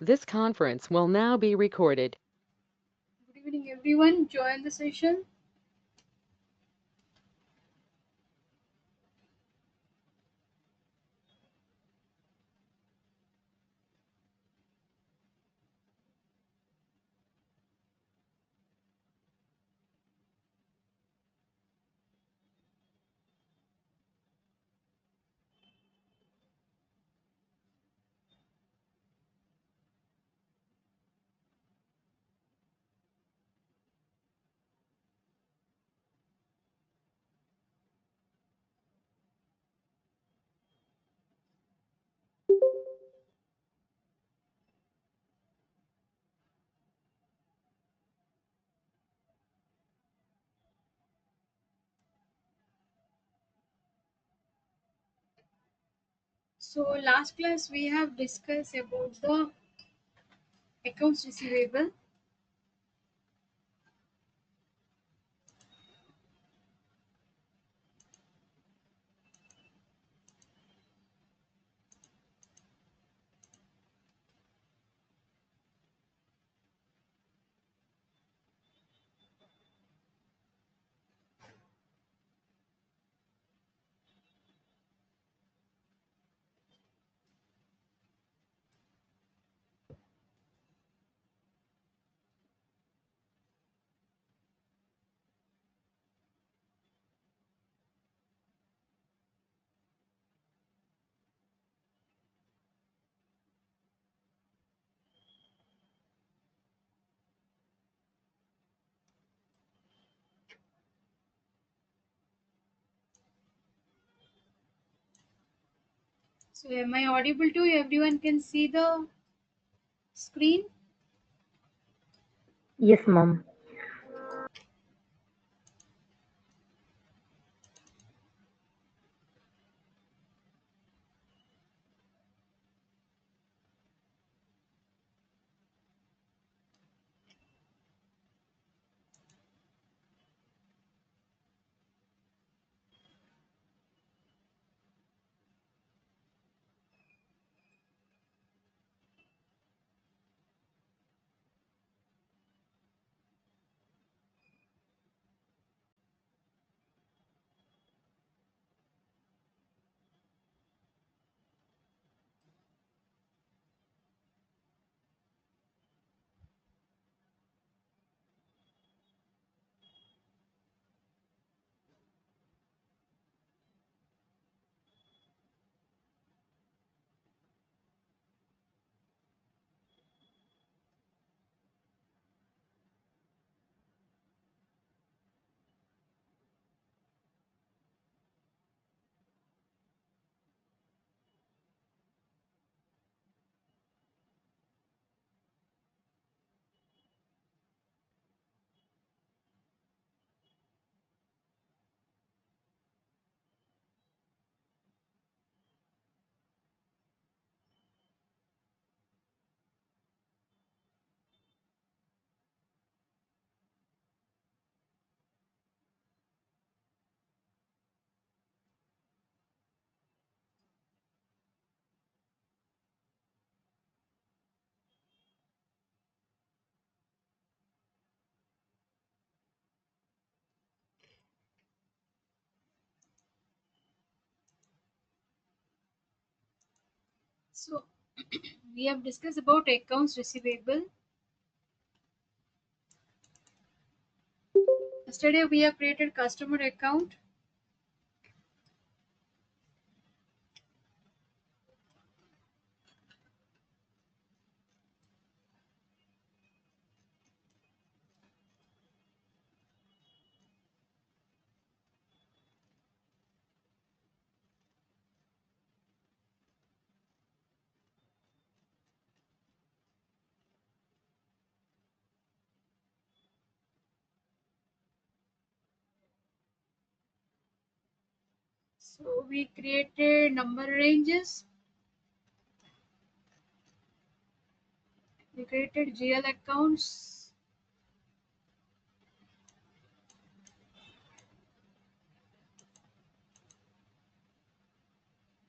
This conference will now be recorded. Good evening, everyone. Join the session. So last class we have discussed about the accounts receivable. So am I audible to you? Everyone can see the screen. Yes, ma'am. So we have discussed about accounts receivable. Yesterday we have created customer account. So we created number ranges. We created GL accounts.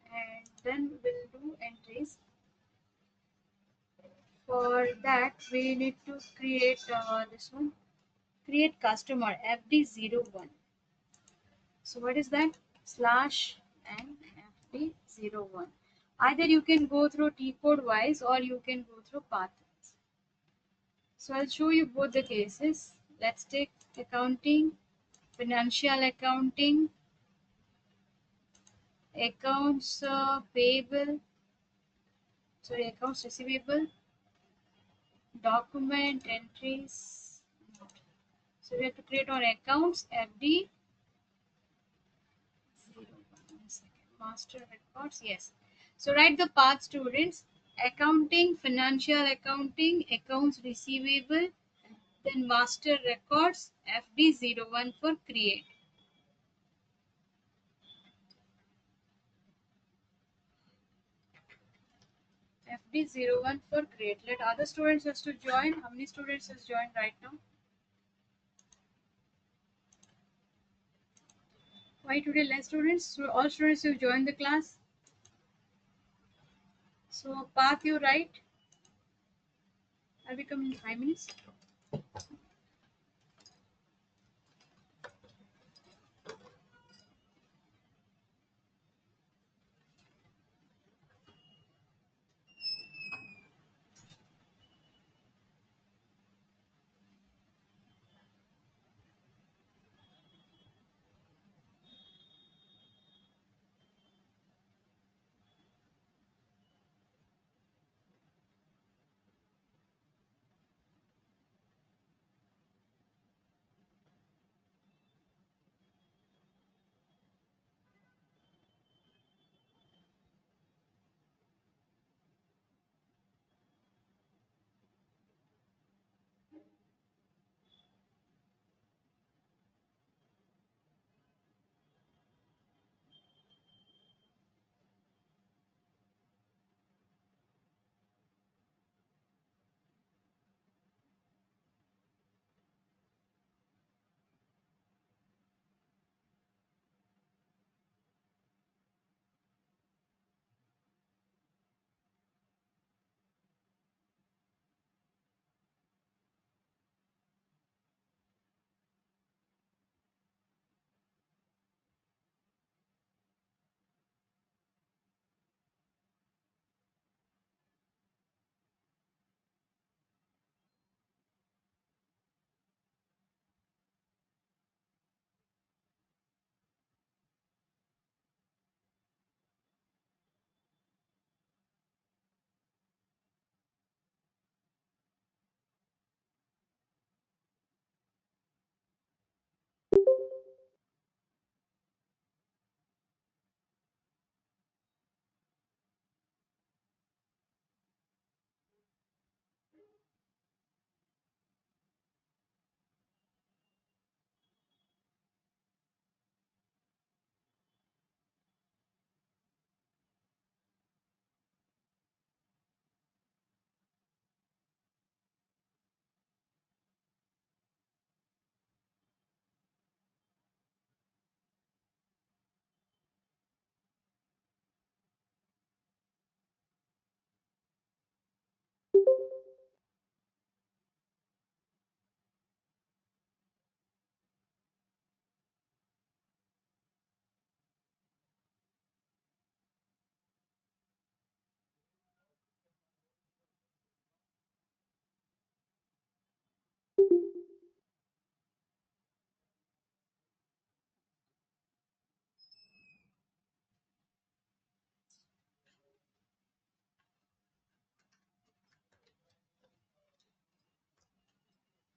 And then we'll do entries For that, we need to create this one. Create customer FD01. So what is that? Slash and FD01. Either you can go through T code wise or you can go through path wise. So I'll show you both the cases. Let's take accounting, financial accounting, accounts payable, sorry, accounts receivable, document entries. So we have to create our accounts FD 01. Master records, yes. So write the path, students. Accounting, financial accounting, accounts receivable, then master records FD01 for create. FD01 for create. Let other students has to join. How many students has joined right now? Why today less students? So all students who joined the class. So path you write. I'll be coming in 5 minutes.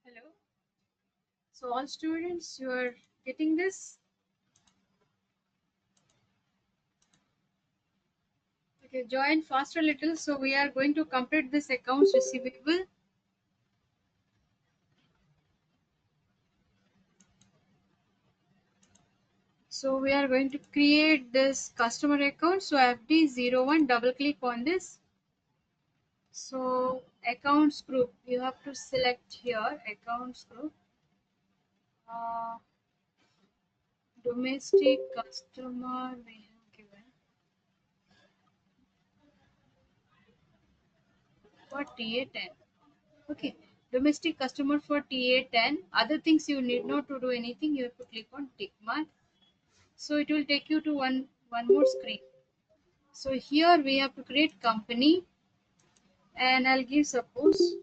Hello. So all students, you are getting this? Okay, join faster a little. So we are going to complete this accounts receivable. So we are going to create this customer account. So FD01, double click on this. So accounts group, you have to select here accounts group. Domestic customer we have given. for TA10. Okay, domestic customer for TA10. Other things you need not to do anything. You have to click on tick mark. So it will take you to one more screen. So here we have to create company, and I'll give suppose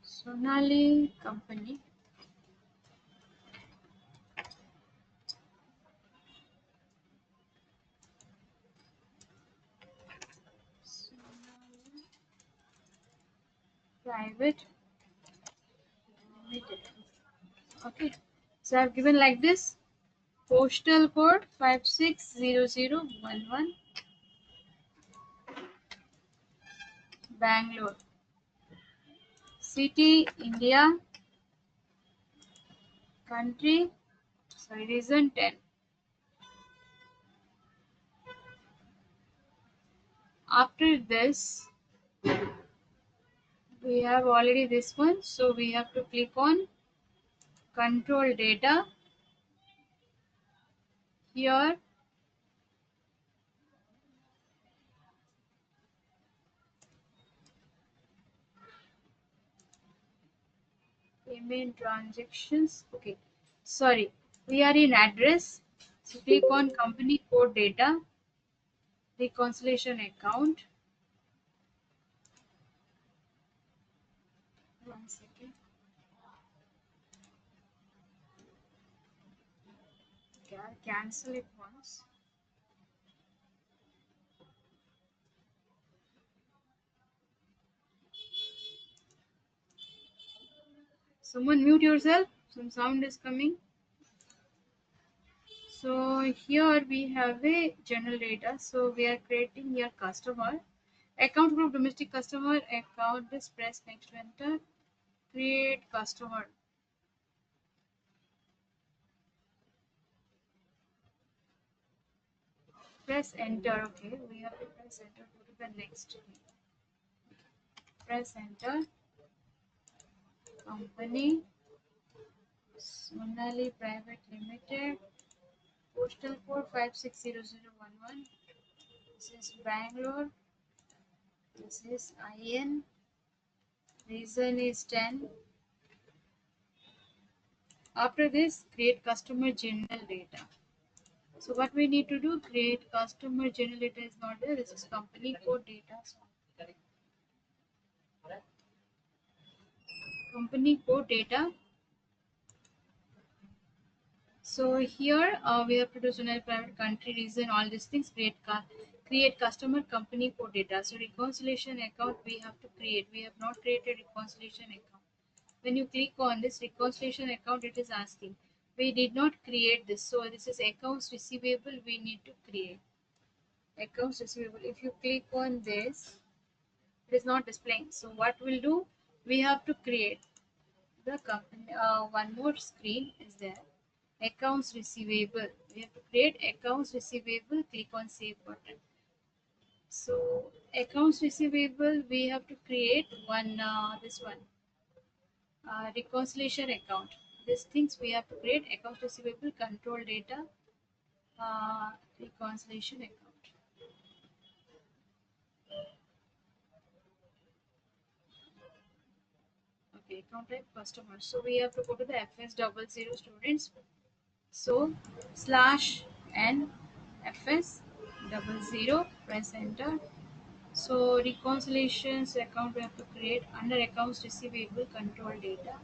Sonali company. Sonali private limited. Okay, so I've given like this. Postal code 560011, Bangalore. City, India. Country, sorry, region 10. After this, we have already this one. So we have to click on control data. Here, payment transactions. Okay, sorry, we are in address. So click on company code data, reconciliation account. One second. Okay, I'll cancel it once. Someone mute yourself. Some sound is coming. So here we have a general data. So we are creating here customer. Account group domestic customer account. This press next to enter. Create customer. Press enter. Okay, we have to press enter to the next. Press enter. Company Sonali Private Limited. Postal code 560011. This is Bangalore. This is IN. Reason is 10. After this, create customer general data. So what we need to do, create customer general data is not there. This is company code data. Company code data. So here we have to do Sonali private country region, all these things. Create customer company code data. So reconciliation account we have to create. We have not created reconciliation account. When you click on this reconciliation account, it is asking. We did not create this. So this is accounts receivable. We need to create accounts receivable. If you click on this, it is not displaying. So what we'll do, we have to create the company. One more screen is there. Accounts receivable. We have to create accounts receivable. Click on save button. So accounts receivable, we have to create one. This one. Reconciliation account. These things we have to create accounts receivable control data, reconciliation account. Okay, account type customer. So we have to go to the FS00 students. So slash n FS00, press enter. So reconciliations account we have to create under accounts receivable control data,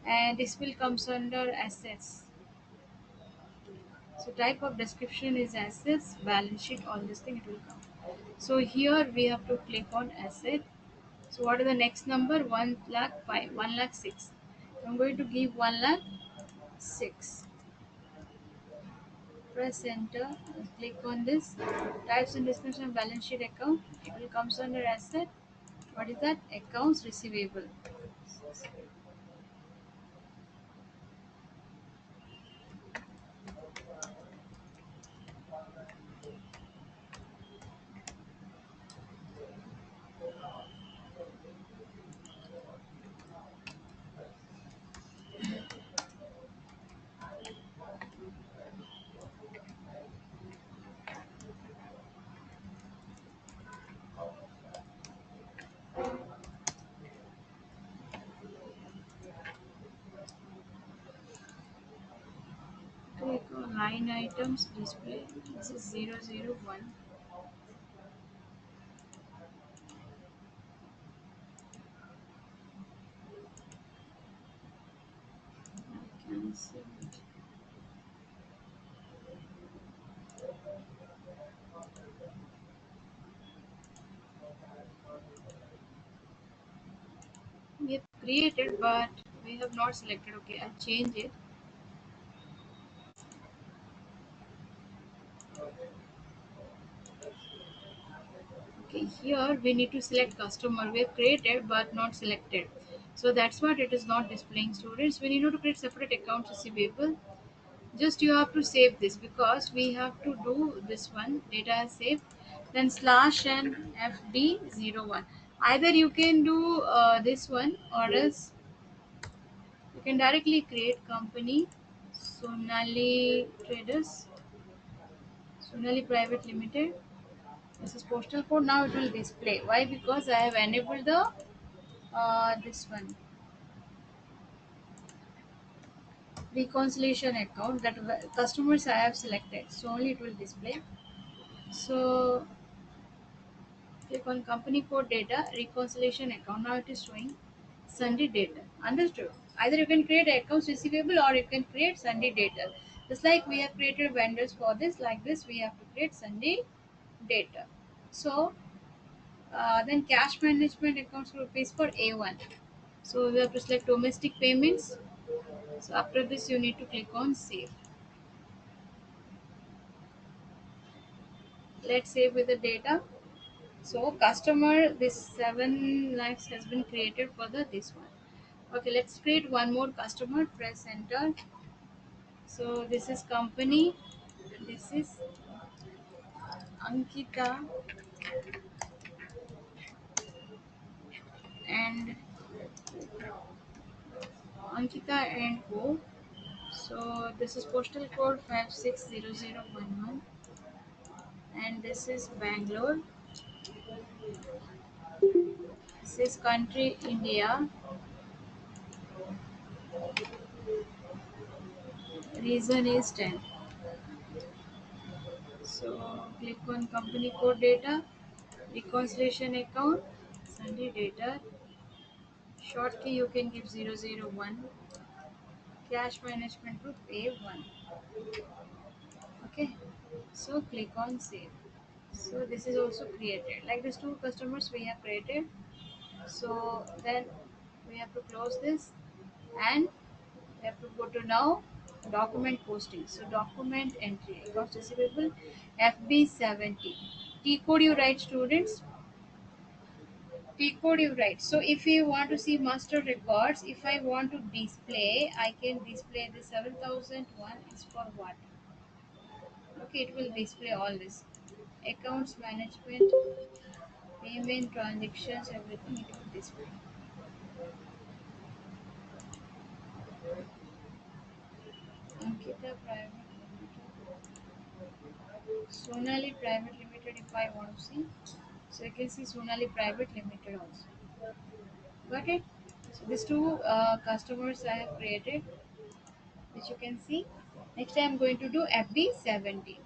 and this will comes under assets. So type of description is assets, balance sheet, all this thing it will come. So here we have to click on asset. So what is the next number? 1 lakh 5, 1 lakh 6. I'm going to give 1 lakh 6. Press enter and click on this. Types and description balance sheet account. It will comes under asset. What is that? Accounts receivable. line items display. This is 001. Cancel it. We have created, but we have not selected. Okay, I'll change it. Okay, here we need to select customer. We have created but not selected. So that's what it is not displaying. Students, when you need to create separate accounts receivable, just you have to save this because we have to do this one data as saved, then slash and fd01. Either you can do this one, or else you can directly create company Sonali Traders, Sonali Private Limited. This is postal code. Now it will display. Why? Because I have enabled the this one reconciliation account that customers I have selected. So only it will display. So click on company code data reconciliation account. Now it is showing Sunday data. Understood? Either you can create accounts receivable or you can create Sunday data. Just like we have created vendors for this, like this we have to create Sunday data. So then cash management accounts rupees for A1. So we have to select domestic payments. So after this you need to click on save. Let's save with the data. So customer, this 7 lakhs has been created for the this one. Okay, let's create one more customer. Press enter. So this is company. This is Ankita and Co. So this is postal code 560011, and this is Bangalore. This is country India. Reason is 10. So click on company code data, reconciliation account, Sunday data. Short key you can give 001. Cash management group A1. Okay. So click on save. So this is also created. Like these two customers we have created. So then we have to close this, and we have to go to now document posting. So document entry accounts receivable FB70. T code you write, students. T code you write. So if you want to see master records, if I want to display, I can display the 7001 is for what? Okay, it will display all this. Accounts management, payment transactions, everything it will display. Ankita Private Limited. Sonali Private Limited if I want to see. So you can see Sonali Private Limited also. Got it? So these two customers I have created, which you can see. Next I am going to do FB70.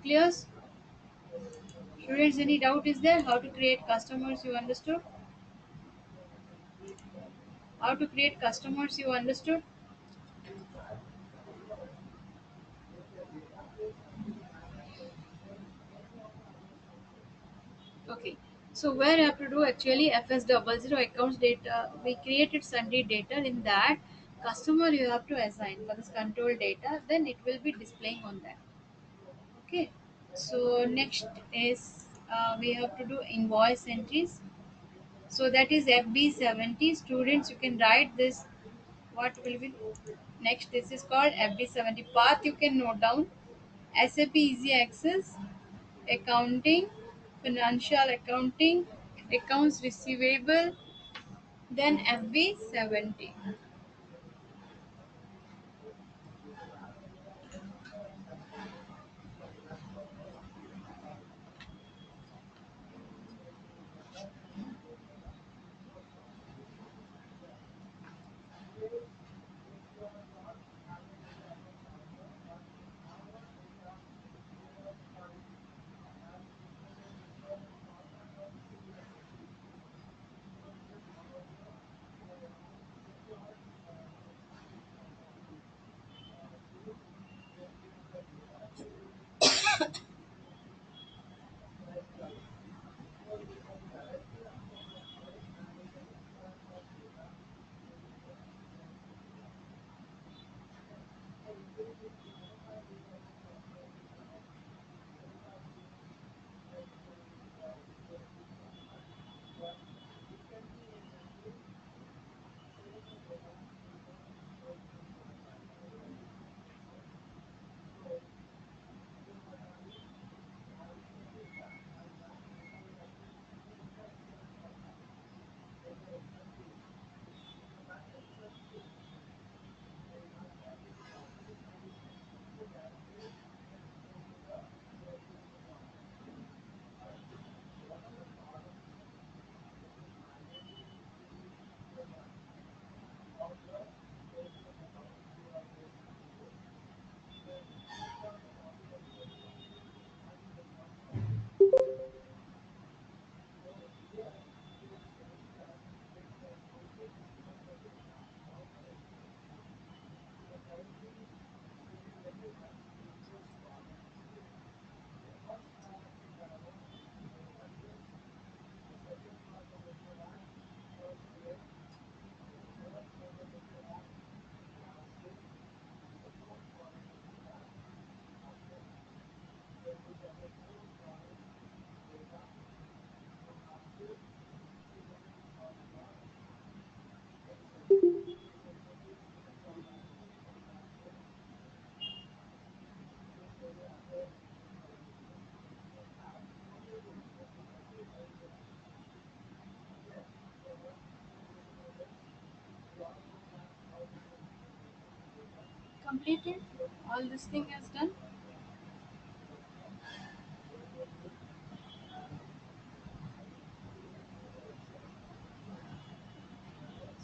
Clear? Students, any doubt is there? How to create customers you understood? How to create customers you understood? Okay. So where you have to do actually FS00 accounts data, we created Sunday data. In that customer you have to assign for this control data, then it will be displaying on that. Okay. So next is we have to do invoice entries. So that is FB70. Students, you can write this. What will be next? This is called FB70. Path you can note down. SAP Easy Access, accounting, financial accounting, accounts receivable, then FB70. completed? All this thing is done?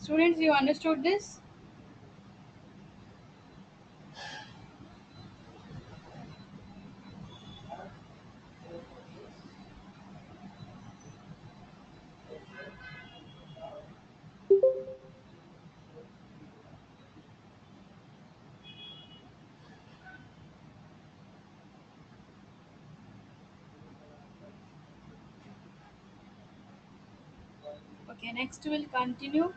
Students, you understood this? Okay, next we'll continue.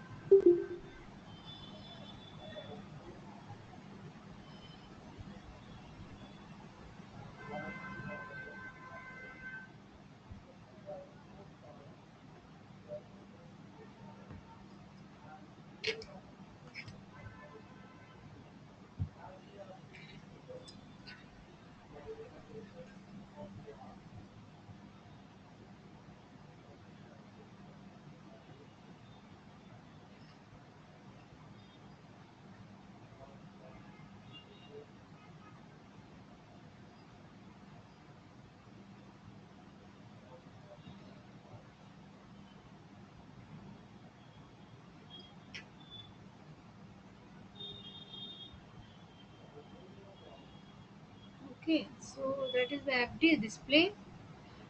Okay, so that is the FD display.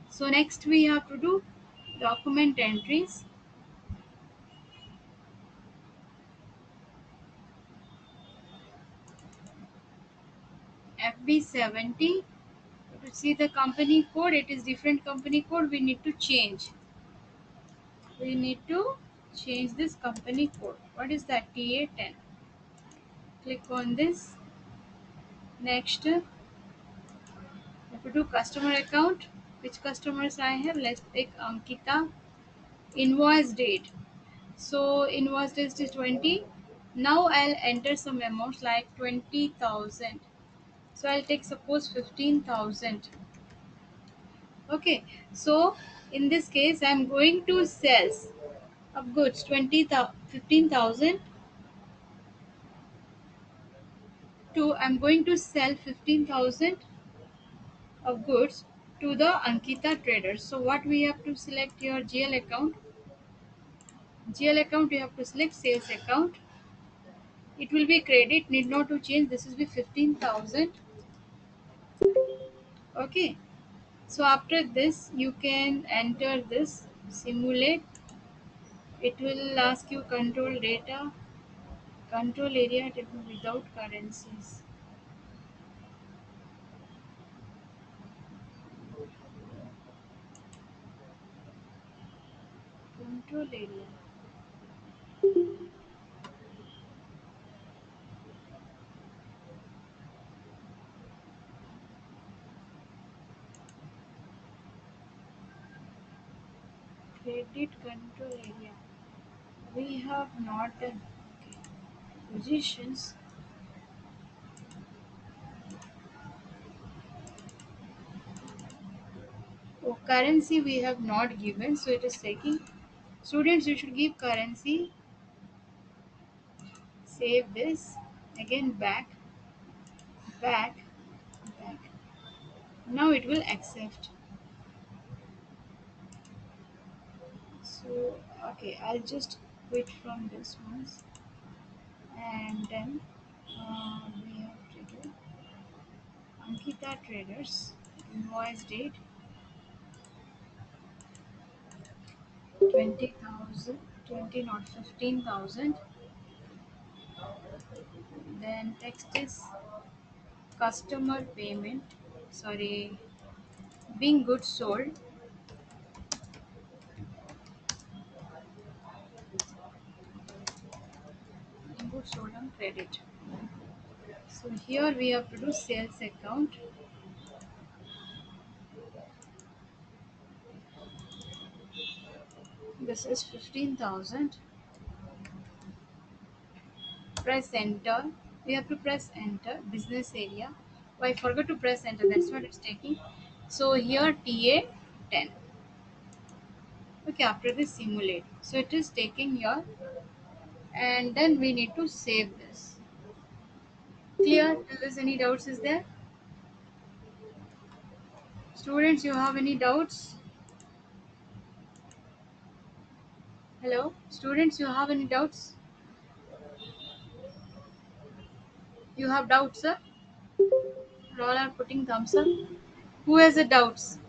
So next we have to do document entries. FB70. To see the company code, it is different company code. We need to change. We need to change this company code. What is that? TA10. Click on this. Next, we have to do customer account. Which customers I have? Let's take Ankita. Invoice date. So invoice date is 20. Now I'll enter some amounts like 20,000. So I'll take suppose 15,000. Okay. So in this case, I'm going to sales of goods 15,000 to I'm going to sell 15,000 of goods to the Ankita traders. So what we have to select your GL account. GL account you have to select sales account. It will be credit, need not to change. This will be 15,000. Okay. So after this you can enter this simulate. It will ask you control data, control area without currencies. Control area. Credit control area. We have not done. Okay. Positions. Oh, currency we have not given, so it is taking. Students, you should give currency. Save this. Again back, back, back. Now it will accept. So okay, I'll just quit from this once, and then we have to do Ankita Traders invoice date 20,000, 20 not 15,000. Then text is customer payment. Sorry, being goods sold. Being goods sold on credit. So here we have to do sales account. This is 15,000. Press enter. We have to press enter. Business area. Oh, I forgot to press enter. That's what it's taking. So here TA 10. Okay, after this simulate. So it is taking your, and then we need to save this. Clear? Till there's any doubts is there? Students, you have any doubts? Hello? Students, you have any doubts? You have doubts, sir? All are putting thumbs up. Who has the doubts?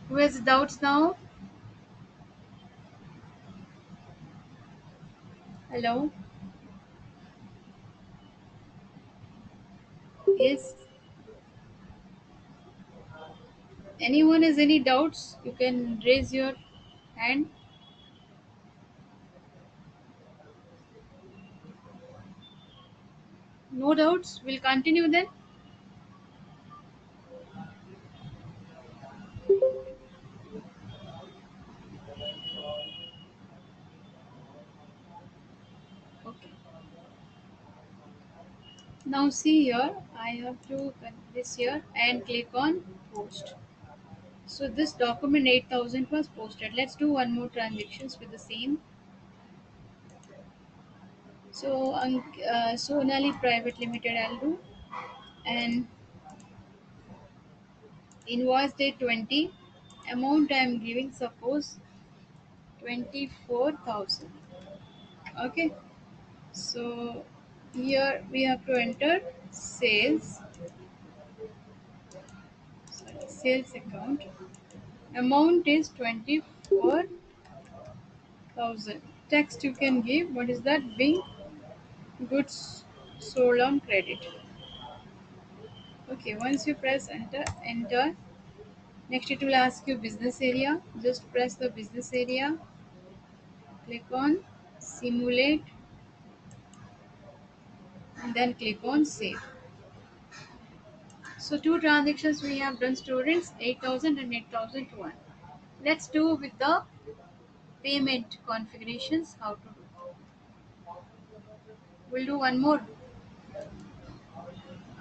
Who has the doubts now? Hello? Yes. Anyone has any doubts? You can raise your hand. No doubts? We'll continue then. Okay. Now see here, I have to cut this here and click on post. So this document 8000 was posted. Let's do one more transactions with the same. So Sonali Private Limited I'll do, and invoice date 20, amount I am giving suppose 24,000. Okay, so here we have to enter sales, sales account. Amount is 24,000. Text you can give. What is that? Being goods sold on credit. Okay, once you press enter. Next it will ask you business area. Just press the business area. Click on simulate and then click on save. So two transactions we have done, students, 8000 and 8001. Let's do with the payment configurations how to do. We'll do one more.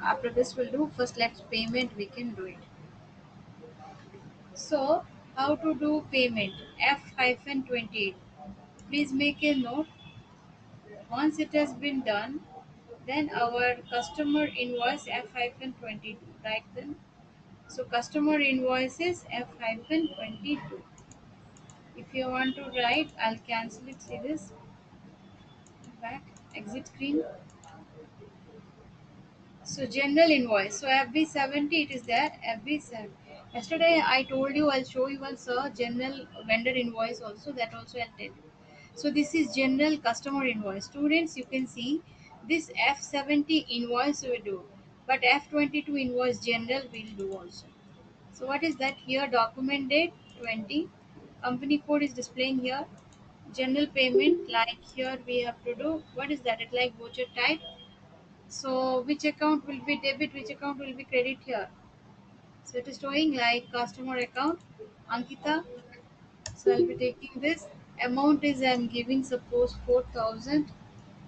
After this we'll do first let's payment we can do it. So how to do payment F-28. Please make a note. Once it has been done, then our customer invoice F-22. Write them. So customer invoices F-22. If you want to write, I'll cancel it. See this? Back. Exit screen. So general invoice. So FB70 it is there. FB7. Yesterday I told you I'll show you also general vendor invoice also. That also I'll tell you. So this is general customer invoice. Students, you can see this F70 invoice we do, but F22 invoice general will do also. So what is that here? Document date 20. Company code is displaying here. General payment like here we have to do. What is that? It like voucher type. So which account will be debit? Which account will be credit here? So it is showing like customer account Ankita. So I'll be taking this amount is I'm giving suppose 4,000,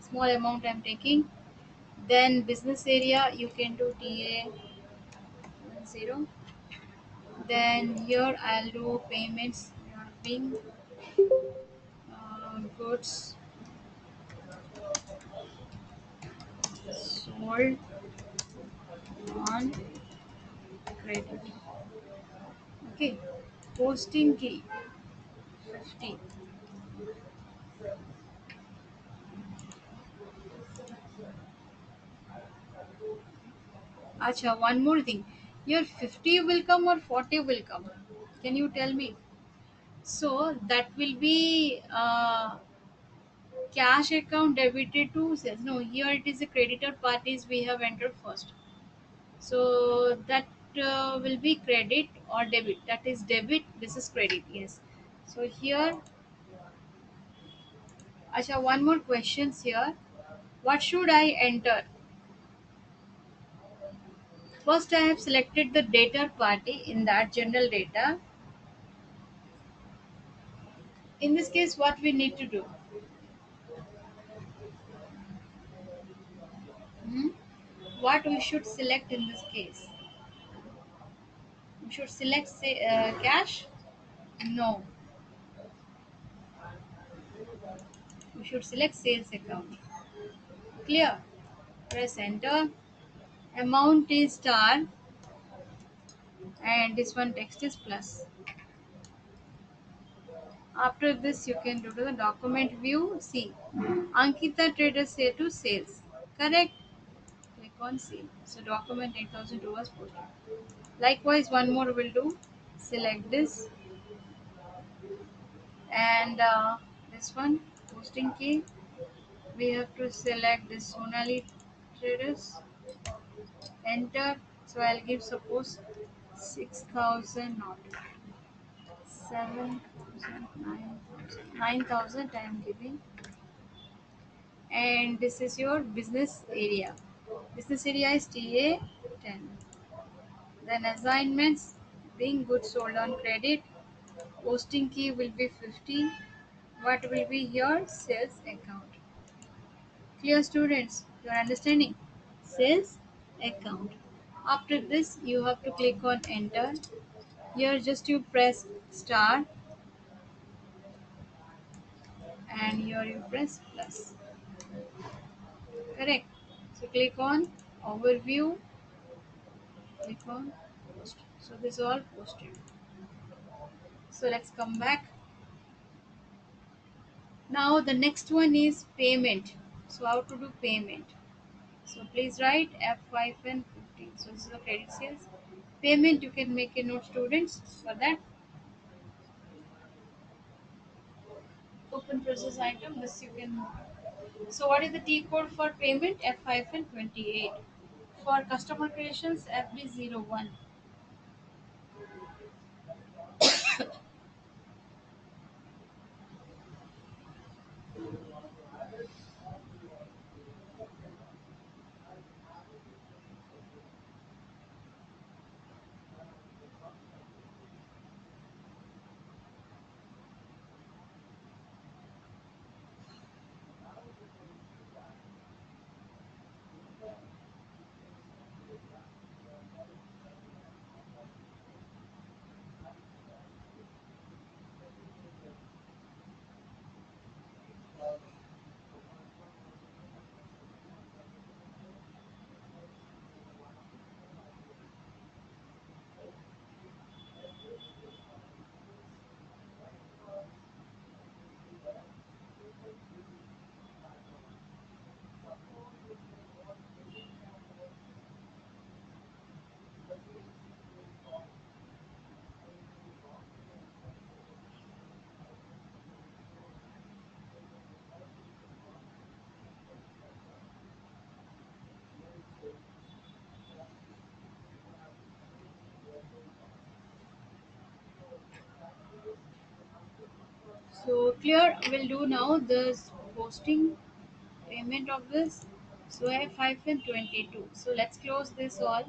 small amount I'm taking. Then business area you can do TA 10. Then here I'll do payments being goods sold on credit. Okay, posting key 50. Acha, one more thing. Your 50 will come or 40 will come? Can you tell me? So that will be cash account debited to sales. No, here it is the creditor parties we have entered first. So that will be credit or debit. That is debit. This is credit. Yes. So here, Acha, one more questions here. What should I enter? First, I have selected the debtor party in that general data. In this case, what we need to do? Hmm? What we should select in this case? We should select say, cash? No, we should select sales account. Clear? Press enter. Amount is star and this one text is plus. After this, you can go to the document view. See, Ankita Traders say to sales. Correct? Click on sale. So document 8002 was posted. Likewise, one more will do. Select this and this one posting key. We have to select this Sonali Traders. Enter. So I'll give suppose 6,000 not 7,000 9,000 I am giving, and this is your business area. Business area is TA 10. Then assignments being goods sold on credit. Posting key will be 50. What will be your sales account? Clear students? You are understanding? Sales account. After this, you have to click on enter. Here, just you press star and here you press plus. Correct. So click on overview. Click on post. So this is all posted. So let's come back. Now the next one is payment. So how to do payment? So please write F5 and 15. So this is the credit sales. Payment you can make a note students for that. Open process item. This you can. So what is the T code for payment? F5 and 28. For customer creations FD01. So clear. We'll do now this posting payment of this. So F5 and 22. So let's close this all.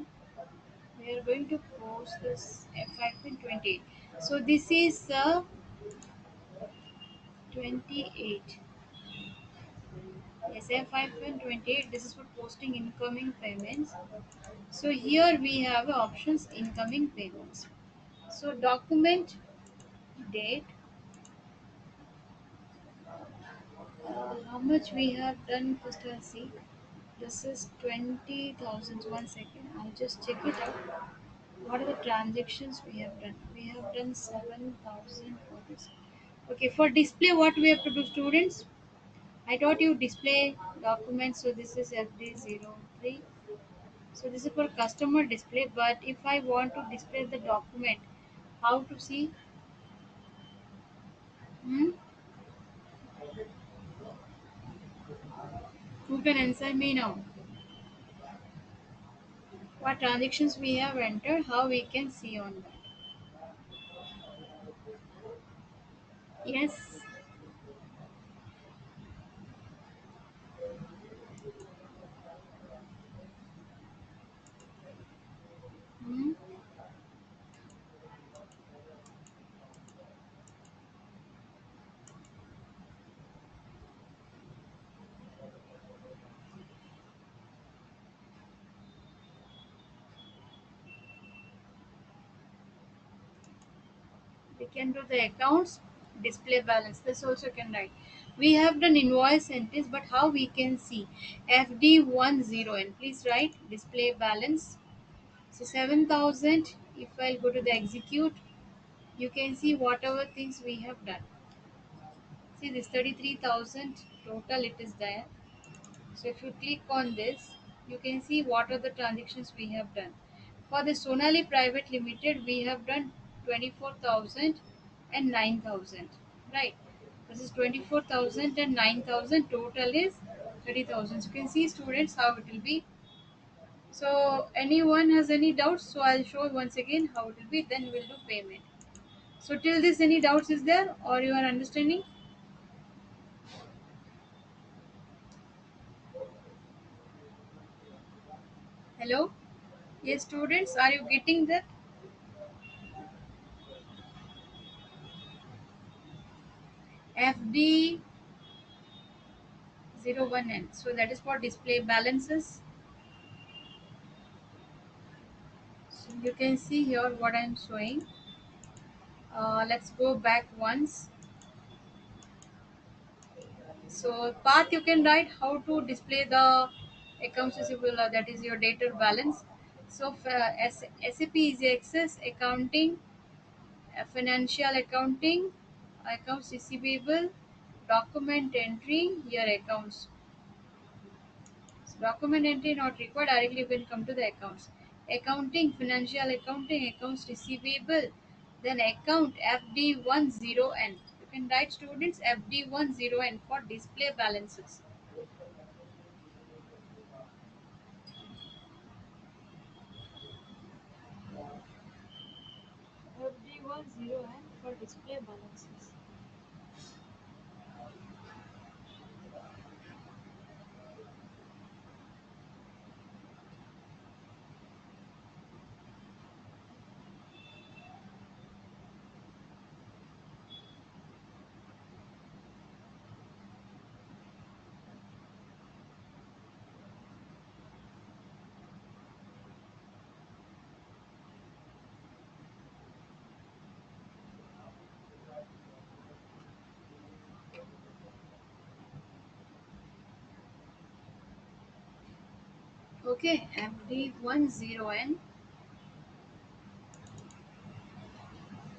We are going to post this F5 and 28. So this is 28. Yes, F5 and 28. This is for posting incoming payments. So here we have options incoming payments. So document date. How much we have done? First I'll see. This is 20,000. One second. I'll just check it out. What are the transactions we have done? We have done 7,000 for this. Okay, for display, what we have to do, students? I taught you display documents, so this is FD03. So this is for customer display, but if I want to display the document, how to see? Hmm? Who can answer me now? What transactions we have entered, how we can see on that? Yes. Hmm? We can do the accounts. display balance. This also can write. We have done invoice entries, but how we can see FD10 and please write display balance. So 7,000. If I'll go to the execute, you can see whatever things we have done. See this 33,000 total it is there. So if you click on this, you can see what are the transactions we have done. For the Sonali Private Limited, we have done 24,000 and 9,000. Right. This is 24,000 and 9,000. Total is 30,000. So you can see students how it will be. So anyone has any doubts? So I'll show once again how it will be. Then we'll do payment. So till this, any doubts is there or you are understanding? Hello? Yes, students, are you getting that? FD 01N. So that is for display balances. So you can see here what I am showing. Let's go back once. So path you can write how to display the accounts receivable, that is your debtor balance. So SAP Easy Access accounting, financial accounting, accounts receivable, document entry, your accounts. So document entry not required, directly you can come to the accounts. Accounting, financial accounting, accounts receivable, then account FD10N. You can write students FD10N for display balances. FD10N for display balances. Okay, FD10N.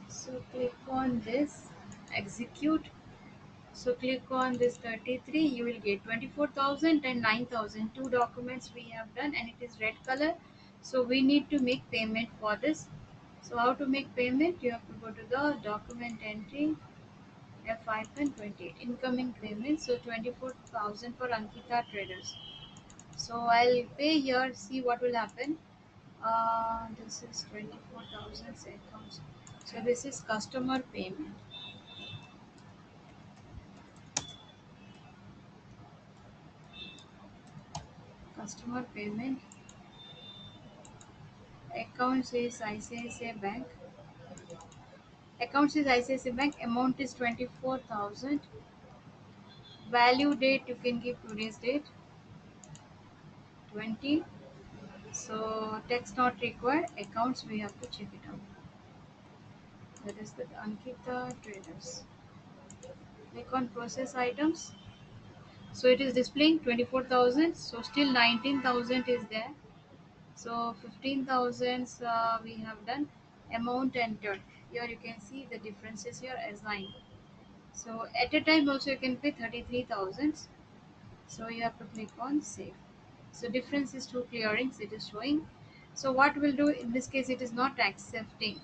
So click on this, execute. So click on this 33, you will get 24,000 and 9,000. Two documents we have done and it is red color. So we need to make payment for this. So how to make payment? You have to go to the document entry F-28 incoming payment. So 24,000 for Ankita Traders. So I'll pay here, see what will happen. This is 24,000 accounts. So this is customer payment. Customer payment. Accounts is ICICI Bank. Accounts is ICICI Bank. Amount is 24,000. Value date you can give today's date 20. So text not required. Accounts we have to check it out. That is the Ankita Traders. Click on process items. So it is displaying 24,000. So still 19,000 is there. So 15,000 we have done. Amount entered. Here you can see the differences here assigned. So at a time also you can pay 33,000. So you have to click on save. So difference is two clearings it is showing. So what we'll do in this case, it is not accepting.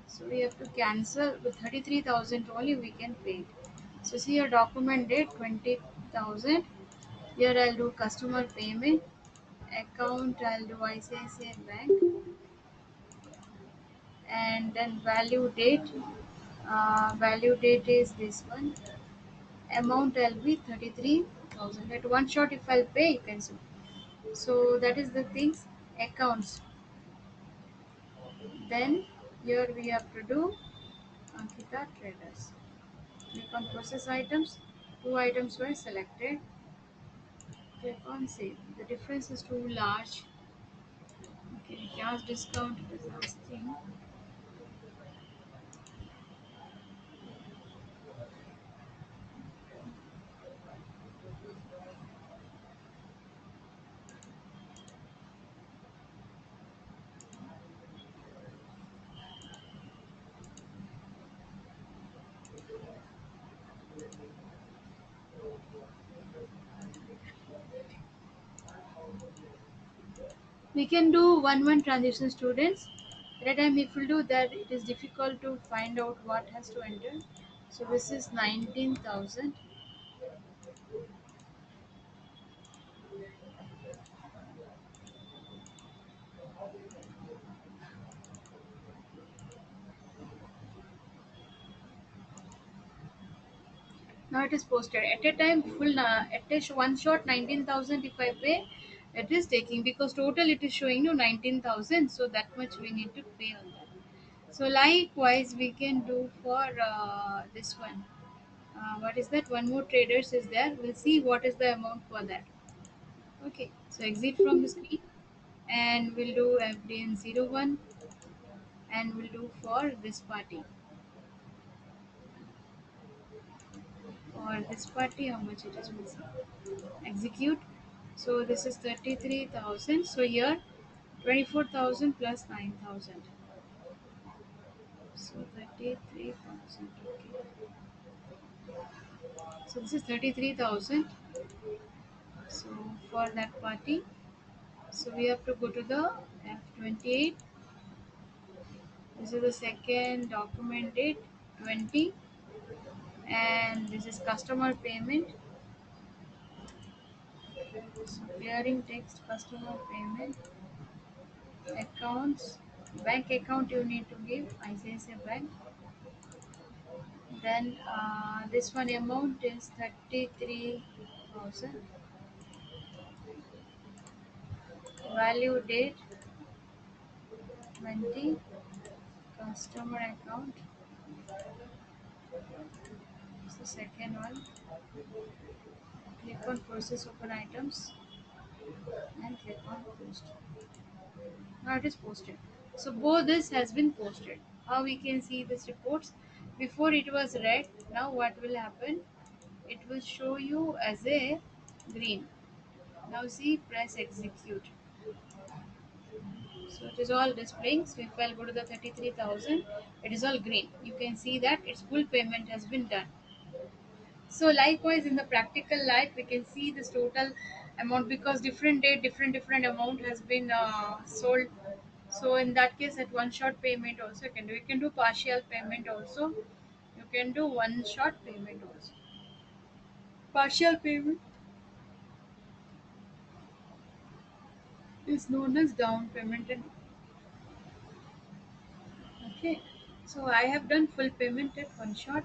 So we have to cancel with 33,000 only we can pay. So see your document date 20,000. Here I'll do customer payment. Account I'll do ICICI Bank. And then value date. Value date is this one. Amount I'll be 33,000. At one shot if I'll pay you can see. So that is the things. Accounts. Then here we have to do Ankita Traders. Click on process items. Two items were selected. Click on save. The difference is too large. Okay, cash discount is last thing. We can do one transition students. At a time if we do that, it is difficult to find out what has to enter. So this is 19,000. Now it is posted. At a time full at a one shot 19,000 if I pay, it is taking because total it is showing you 19,000. So that much we need to pay on that. So likewise we can do for this one. What is that? One more traders is there. We'll see what is the amount for that. Okay, so exit from the screen and we'll do FDN01 and we'll do for this party. For this party, how much it is missing? Execute. So this is 33,000. So here 24,000 plus 9,000. So 33,000. Okay. So this is 33,000. So for that party, so we have to go to the F28. This is the second document date 20 and this is customer payment. So clearing text customer payment accounts bank account you need to give ICICI Bank. Then this one amount is 33,000. Value date 20. Customer account is the second one. Click on process open items and click on post. Now it is posted. So both this has been posted. How we can see this reports? Before it was red. Now what will happen? It will show you as a green. Now see, press execute. So it is all displaying. So if I'll go to the 33,000, it is all green. You can see that its full payment has been done. So likewise in the practical life, we can see this total amount because different date, different amount has been sold. So in that case, at one shot payment also you can do. You can do partial payment also. You can do one shot payment also. Partial payment is known as down payment and okay. So I have done full payment at one shot.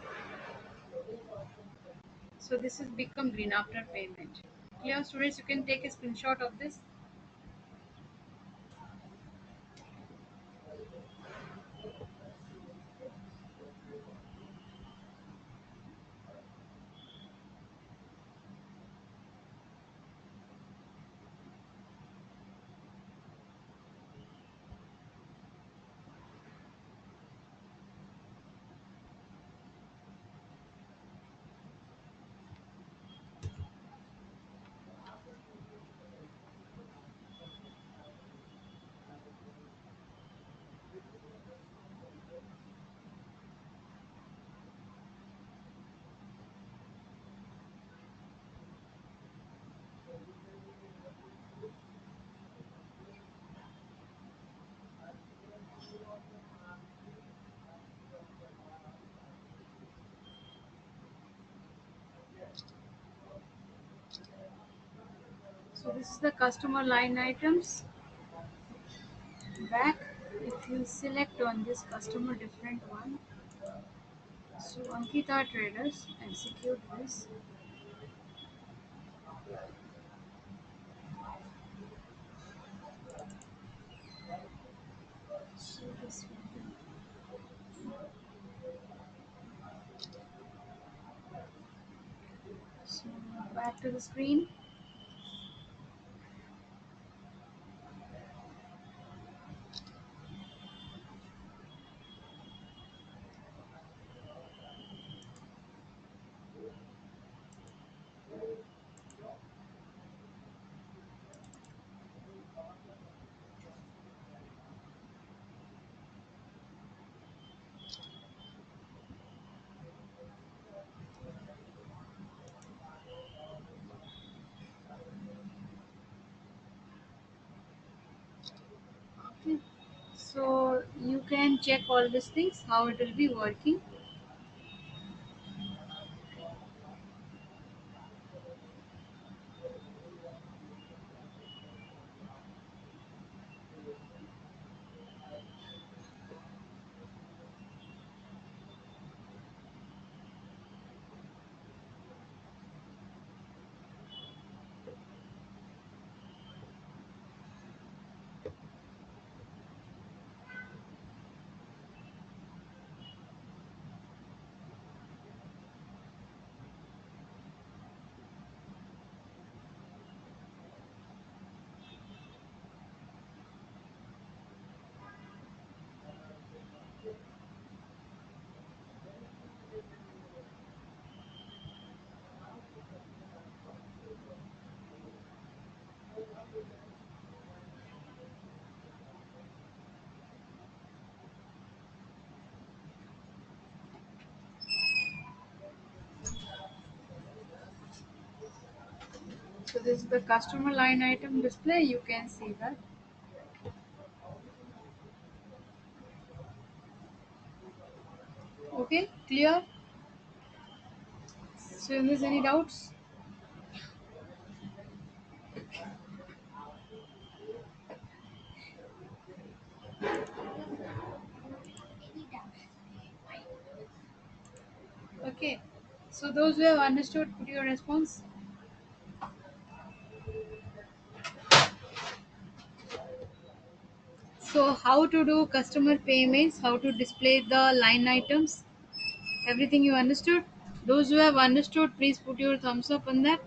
So this has become green after payment. Clear students, you can take a screenshot of this. So this is the customer line items. Back, if you select on this customer different one, so Ankita Traders, execute this. So this will be, so back to the screen. So you can check all these things how it will be working. So this is the customer line item display. You can see that. Okay, clear? So if there's any doubts? Okay. So those who have understood, put your response. So how to do customer payments, how to display the line items, everything you understood? Those who have understood, please put your thumbs up on that.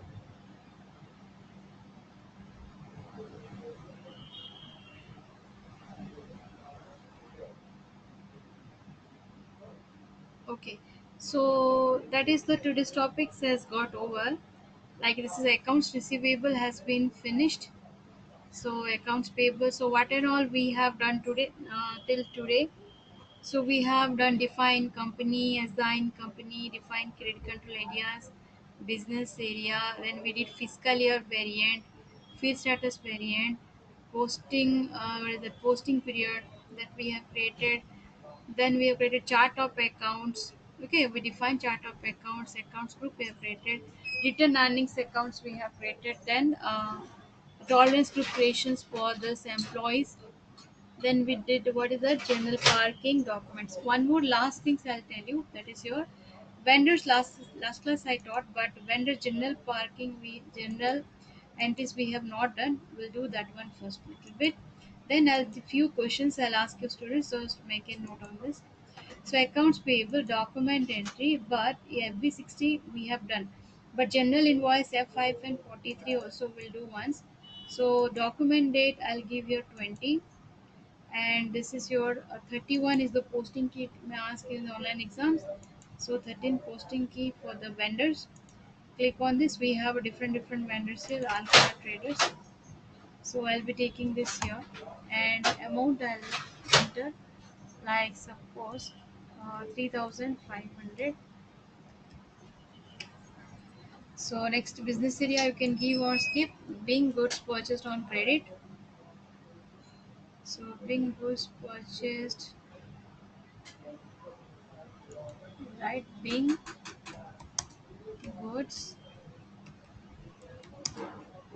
Okay. So that is the today's topics has got over. Like this is accounts receivable has been finished. So accounts payable. So what and all we have done today till today. So we have done define company, assign company, define credit control areas, business area. Then we did fiscal year variant, field status variant, posting, what is the posting period that we have created. Then we have created chart of accounts. Okay, we define chart of accounts, accounts group we have created, return earnings accounts we have created. Then tolerance group creations for this employees. Then we did what is the general parking documents. One more last things I'll tell you, that is your vendors. Last class I taught, but vendor general parking we general entities we have not done. We'll do that one first little bit. Then I'll few questions I'll ask your students, so make a note on this. So accounts payable document entry, but FB60 we have done. But general invoice F5 and 43 also will do once. So document date I'll give you 20, and this is your 31 is the posting key may ask in the online exams. So 13 posting key for the vendors. Click on this. We have a different vendors here, alpha traders. So I'll be taking this here, and amount I'll enter, like suppose 3500. So next business area you can give or skip. Being goods purchased on credit. So being goods purchased, right, being goods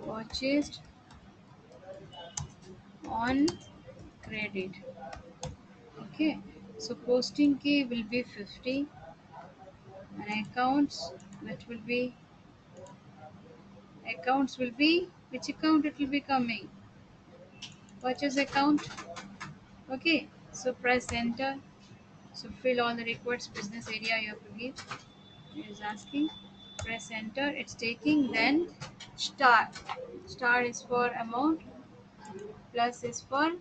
purchased on credit. Okay, so posting key will be 50, and accounts will be which account it will be coming, purchase account. Okay, so press enter. So fill all the required business area you have to give. It is asking, press enter, it's taking. Then star is for amount, plus is for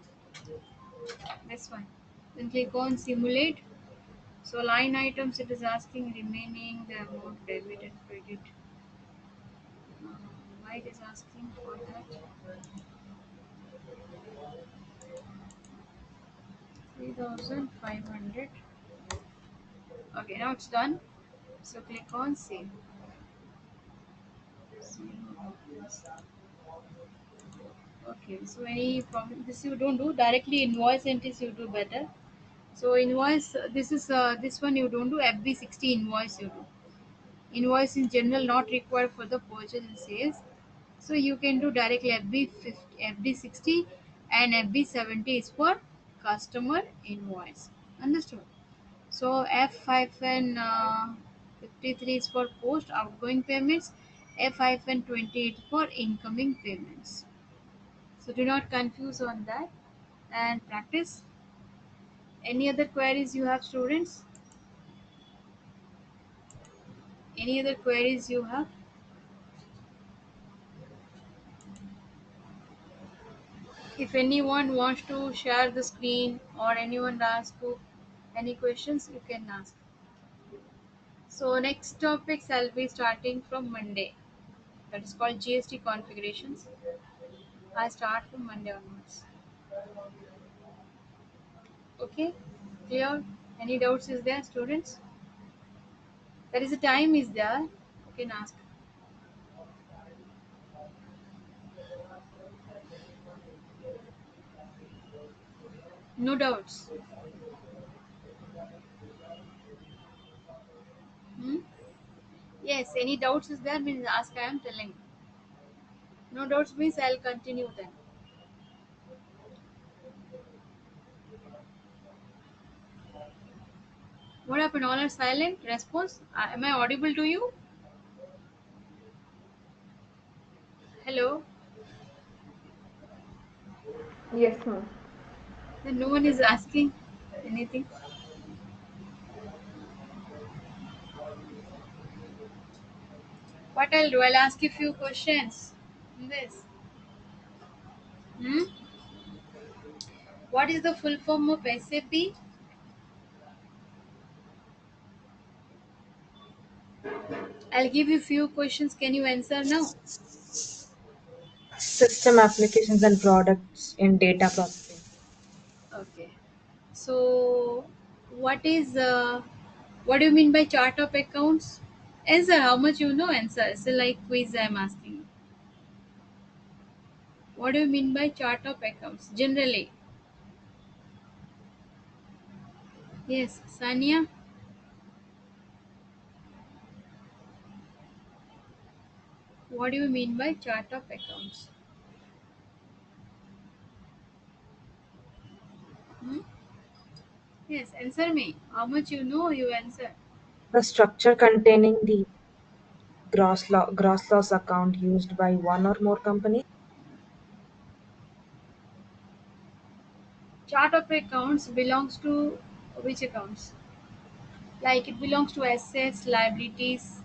this one. Then click on simulate. So line items it is asking remaining the amount debit and credit. Why it is asking for that? 3500. Okay, now it's done. So click on save. Okay, so any problem? This you don't do directly. Invoice entries you do better. So invoice, this one you don't do. FB60 invoice you do. Invoice in general not required for the purchase and sales. So you can do directly FB50, FB60, and FB70 is for customer invoice. Understood? So F-53 is for post outgoing payments. F-28 for incoming payments. So do not confuse on that and practice. Any other queries you have, students? Any other queries you have? If anyone wants to share the screen or anyone asks you any questions, you can ask. So next topics I'll be starting from Monday. That is called GST configurations. I start from Monday onwards. Okay, clear? Any doubts is there, students? There is a time is there. You can ask. No doubts. Hmm? Yes, any doubts is there means ask. I am telling. No doubts means I'll continue then. What happened? All are silent. Response. Am I audible to you? Hello. Yes, ma'am. Then no one is asking anything. What I'll do? I'll ask you few questions. In this. Hmm? What is the full form of SAP? I'll give you few questions. Can you answer now? System applications and products in data processing. Okay. So, what do you mean by chart of accounts? Answer. How much you know? Answer. It's like quiz I'm asking you. What do you mean by chart of accounts? Generally. Yes, Sania. What do you mean by chart of accounts? Hmm? Yes, answer me. How much you know? You answer. The structure containing the gross loss account used by one or more companies. Chart of accounts belongs to which accounts? Like it belongs to assets, liabilities,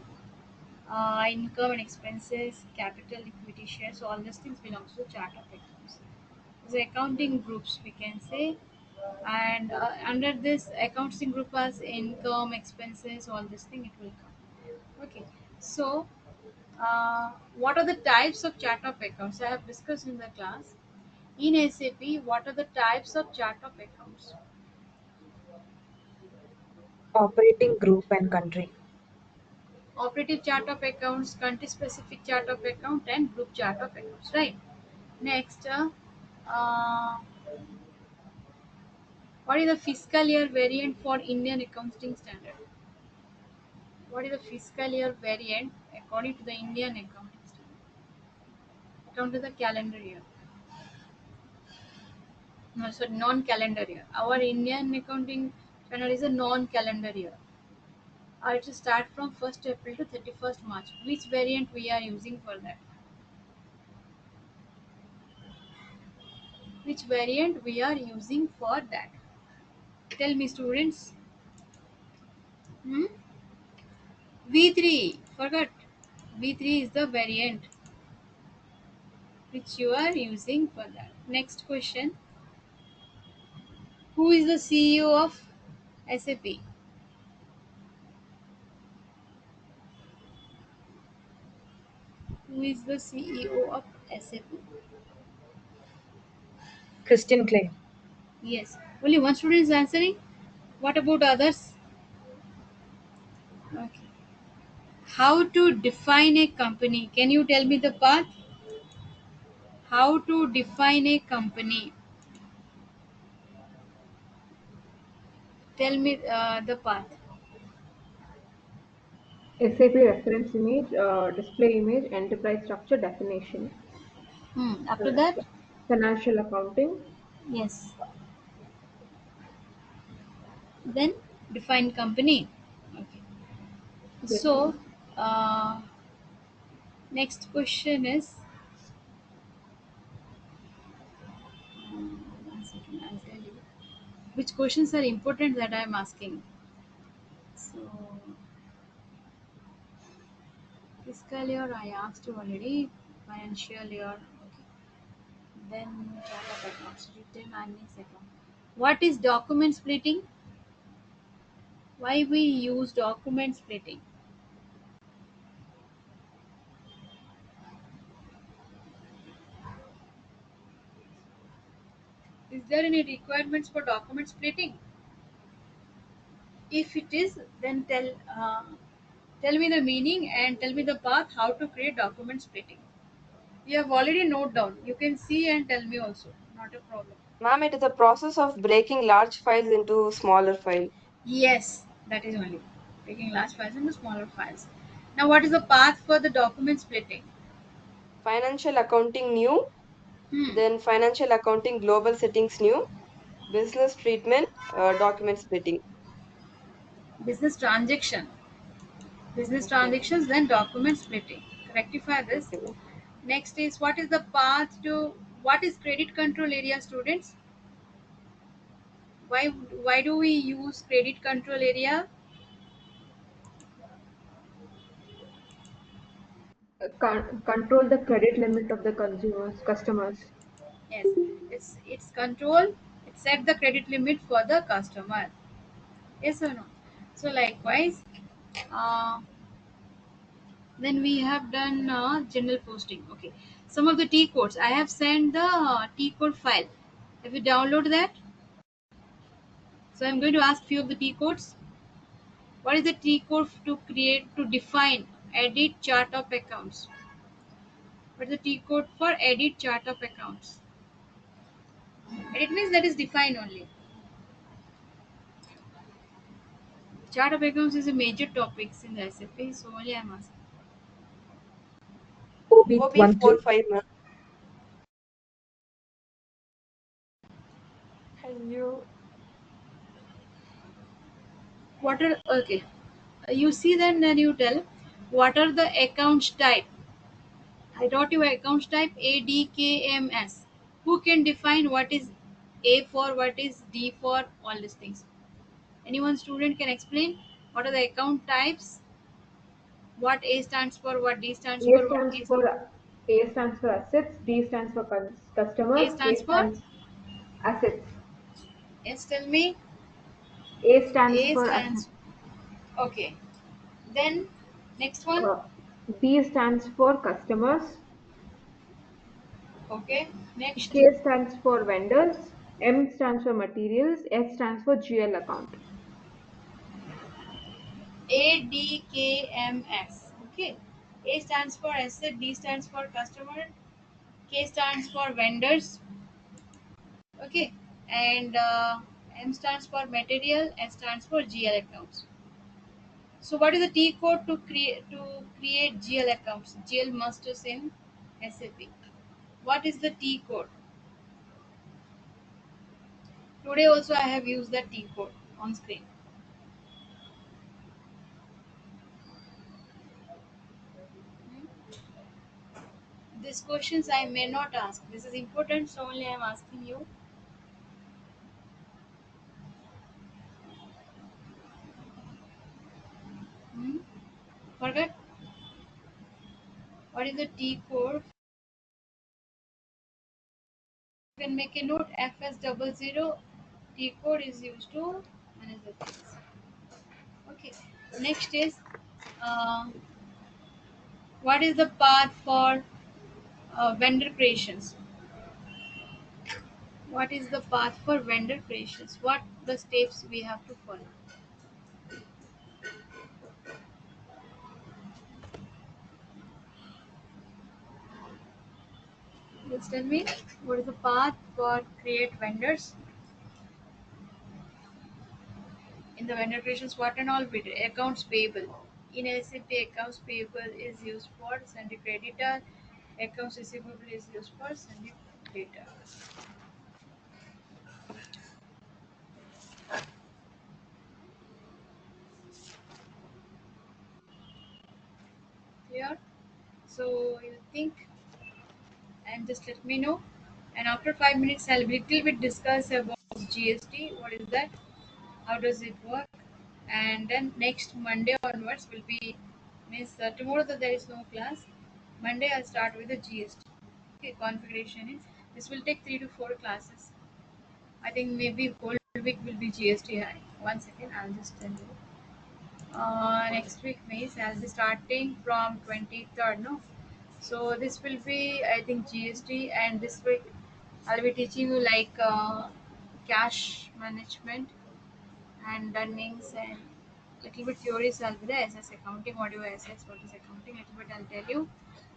income and expenses, capital, equity shares. So all these things belongs to chart of accounts. The accounting groups we can say, and under this accounting group as income, expenses, all this thing it will come. Okay. So what are the types of chart of accounts? I have discussed in the class. In SAP, what are the types of chart of accounts? Operating group and country. Operative chart of accounts, country specific chart of account, and group chart of accounts. Right. Next, uh, what is the fiscal year variant for Indian accounting standard? What is the fiscal year variant according to the Indian accounting standard? According to the calendar year. No, so non-calendar year. Our Indian accounting standard is a non-calendar year. It will start from 1st April to 31st March. Which variant we are using for that? Which variant we are using for that? Tell me, students. Hmm? V3. Forgot. V3 is the variant which you are using for that. Next question. Who is the CEO of SAP? Who is the CEO of SAP? Christian Clay. Yes. Only one student is answering. What about others? Okay. How to define a company? Can you tell me the path? How to define a company? Tell me the path. SAP reference image, display image, enterprise structure definition, After uh, that, financial accounting, yes. Then define company. Okay. yes, So, uh, next question is, 1 second, I'll tell you. Which questions are important that I'm asking? So, fiscal year I asked you already. Financial year. Okay. Then chart of accounts, written earnings account. What is document splitting? Why we use document splitting? Is there any requirements for document splitting? If it is, then tell me the meaning and tell me the path how to create document splitting. You have already note down. You can see and tell me also. Not a problem. Ma'am, it is a process of breaking large files into smaller files. Yes, that is only taking large files into smaller files. Now, what is the path for the document splitting? Financial accounting new, Hmm. then financial accounting global settings new, business treatment, document splitting. Business transaction. Business Okay, transactions, then document splitting. Rectify this. okay. Next is, what is the path to, what is credit control area, students? Why do we use credit control area? control the credit limit of the customers. Yes, it's control. It set the credit limit for the customer. Yes or no? So likewise, uh, then we have done general posting. Okay, some of the T codes. I have sent the T code file. Have you downloaded that? So I'm going to ask few of the T codes. What is the T code to create, to define, edit chart of accounts? What is the T code for edit chart of accounts? Edit means that is define only. Chart of accounts is a major topic in the SFA, so only I'm asking. OB13. OB45, ma'am. Hello. What are, okay? You see, then you tell what are the accounts type. I taught you accounts type ADKMS. Who can define what is A for, what is D for, all these things? Anyone student can explain what are the account types? What A stands for, what D stands A for, what stands K for A stands for assets, D stands for A customers, stands K for? stands assets. Yes, tell me. A stands A for assets. stands. Okay. Then next one. Uh, D stands for customers, Okay. Next. K stands for vendors, M stands for materials, S stands for GL account. ADKMS. Okay. A stands for asset, D stands for customer, K stands for vendors. Okay. And M stands for material, S stands for GL accounts. So what is the T code to create GL accounts? GL masters in SAP. What is the T code? Today also I have used the T code on screen. These questions I may not ask. This is important, so only I am asking you. Hmm? Forget. What is the T code? You can make a note. FS00 T code is used to manage the things. Okay. Next is, uh, what is the path for vendor creations? What is the path for vendor creations? What the steps we have to follow? Just tell me what is the path for create vendors in the vendor creations. What and all we do? Accounts payable. In SAP, accounts payable is used for sending creditor. Accounts receivable is used for sending data. Clear? So you think and just let me know. And after 5 minutes, I'll little bit discuss about GST. What is that? How does it work? And then next Monday onwards will be means tomorrow that there is no class. Monday I'll start with the GST. Okay, configuration is this will take 3 to 4 classes. I think maybe whole week will be GST. One second, I'll just tell you. Next week means I'll be starting from 23rd. No, so this will be I think GST, and this week I'll be teaching you like cash management and earnings and little bit theories I'll be the SS accounting, whatever SS, what is accounting, little bit I'll tell you,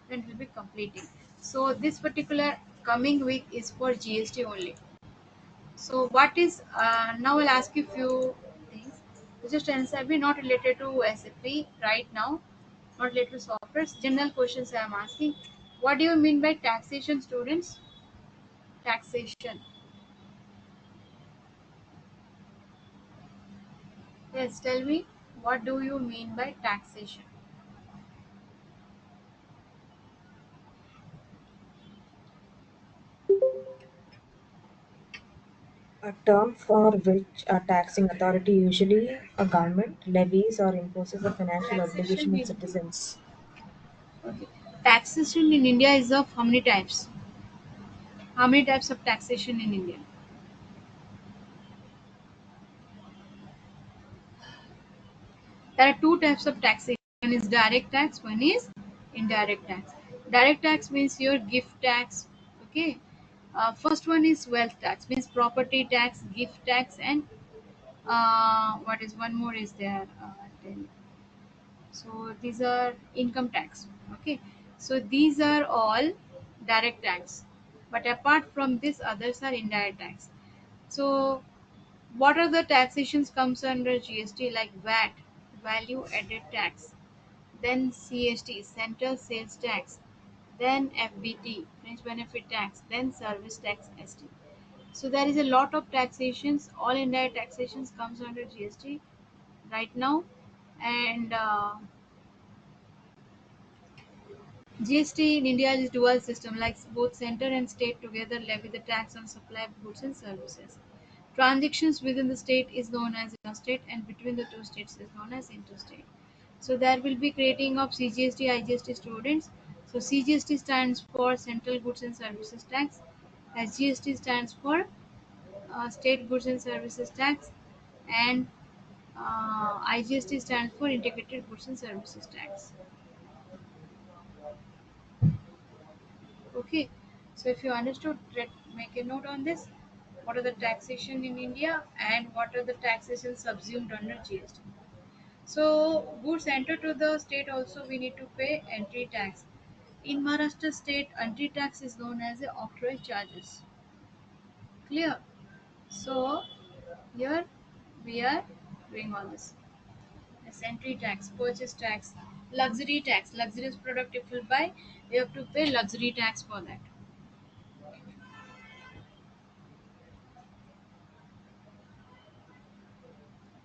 then we'll be completing. So this particular coming week is for GST only. So what is now I'll ask you few things. Just answer me not related to SAP right now, not related to software. General questions I am asking. What do you mean by taxation, students? Taxation. Yes, tell me. What do you mean by taxation? A term for which a taxing authority, usually a government, levies or imposes a financial obligation Taxation on in citizens. okay. Taxation in India is of how many types? How many types of taxation in India? There are two types of taxation. One is direct tax, one is indirect tax. Direct tax means your gift tax. Okay. First one is wealth tax, means property tax, gift tax, and what is one more is there? So these are income tax. Okay. So these are all direct tax. But apart from this, others are indirect tax. So what are the taxations comes under GST like VAT, value added tax, then CST, central sales tax, then FBT, fringe benefit tax, then service tax ST. So there is a lot of taxations. All indirect taxations comes under GST right now, and GST in India is dual system, like both center and state together levy the tax on supply of goods and services. Transactions within the state is known as interstate, and between the two states is known as interstate. So there will be creating of CGST, IGST students. So CGST stands for Central Goods and Services Tax. SGST stands for State Goods and Services Tax, and IGST stands for Integrated Goods and Services Tax. Okay, so if you understood, make a note on this. What are the taxation in India and what are the taxation subsumed under GST? So goods enter to the state also we need to pay entry tax. In Maharashtra state, entry tax is known as the octroi charges. Clear? So here we are doing all this. Yes, entry tax, purchase tax, luxury tax, luxurious product if you buy, you have to pay luxury tax for that.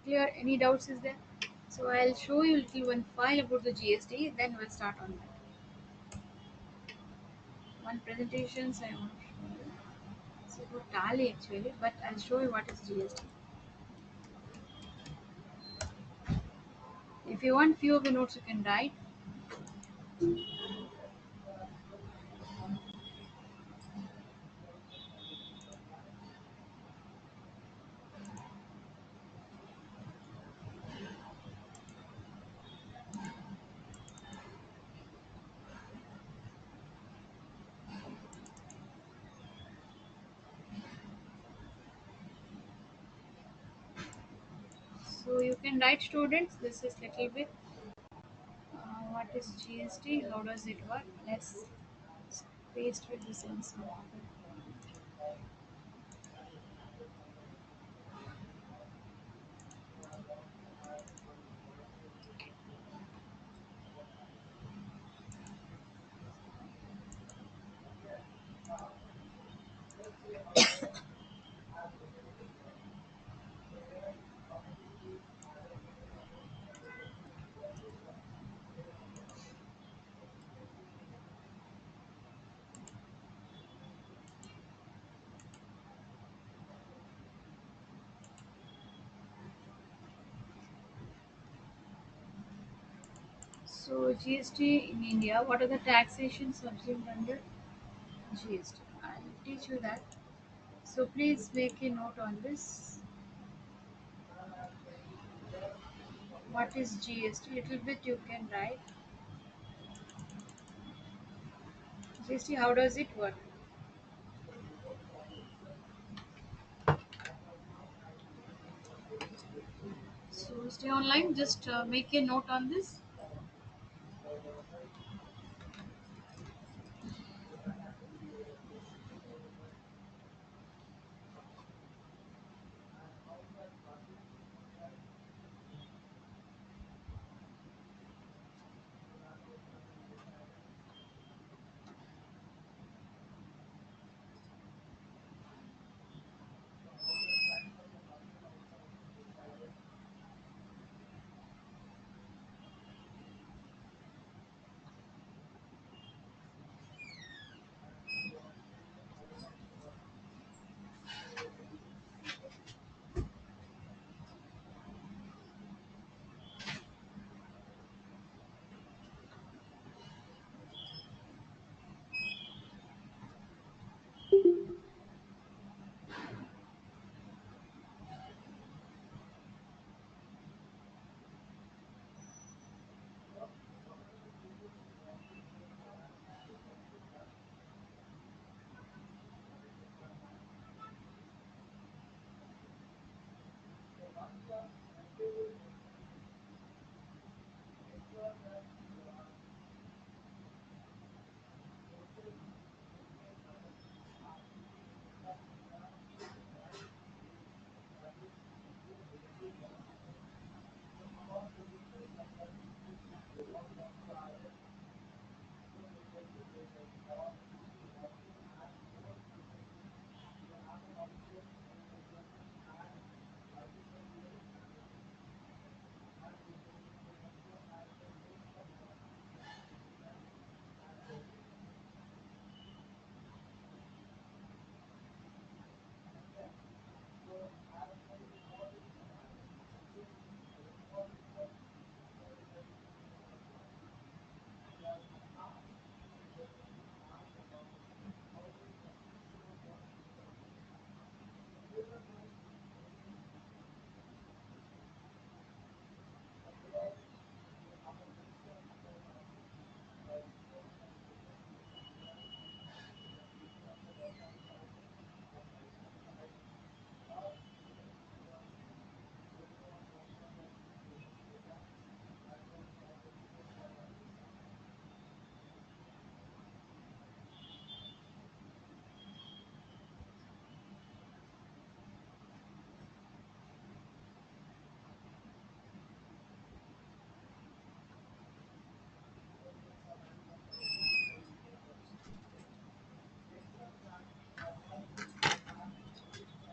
Clear? Any doubts is there? So I'll show you little one file about the GST, then we'll start on that. One presentations I want to show you. It's about tally actually, but I'll show you what is GST. If you want few of the notes, you can write. So you can write students. This is little bit. What is GST? How does it work? Let's paste with the sense of So GST in India, what are the taxation subsumed under GST? I'll teach you that. So please make a note on this. What is GST? Little bit you can write. GST, how does it work? So stay online, just make a note on this.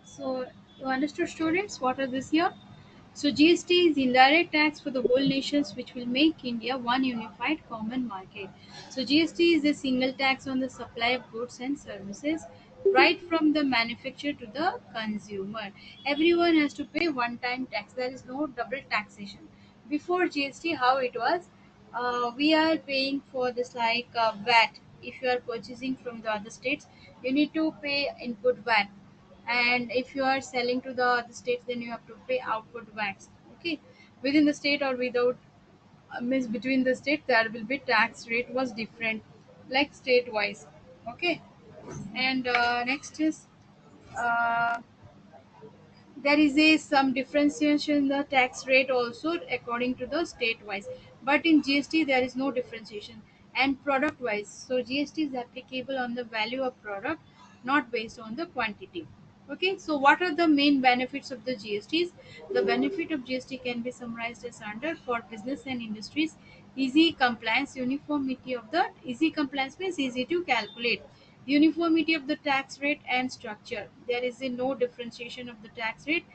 So you understood, students, what are this here? So GST is indirect tax for the whole nations, which will make India one unified common market. So GST is a single tax on the supply of goods and services, right from the manufacturer to the consumer. Everyone has to pay one-time tax. There is no double taxation. Before GST, how it was? We are paying for this like VAT. If you are purchasing from the other states, you need to pay input VAT, and if you are selling to the other states, then you have to pay output VAT. Okay, within the state or without, means between the state, there will be tax rate was different, like state wise. Okay, and next is uh, there is a some differentiation in the tax rate also according to the state wise, but in GST there is no differentiation. and product wise. So GST is applicable on the value of product, not based on the quantity. Okay, so what are the main benefits of the GSTs? The benefit of GST can be summarized as under: for business and industries, easy compliance, uniformity of the easy compliance means easy to calculate, uniformity of the tax rate and structure. There is a no differentiation of the tax rate.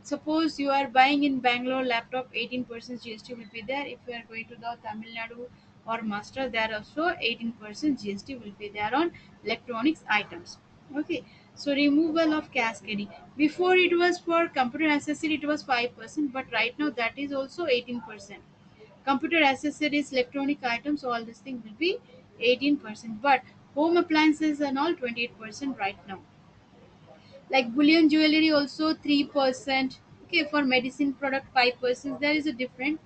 Suppose you are buying in Bangalore laptop, 18% GST will be there. If you are going to the Tamil Nadu or Master, there also 18% GST will be there on electronics items. Okay, so removal of cascading. Before it was for computer accessory, it was 5%, but right now that is also 18%. Computer accessories, electronic items, all this thing will be 18%, but home appliances and all 28% right now. Like bullion jewelry also 3%. Okay, for medicine product 5%. There is a different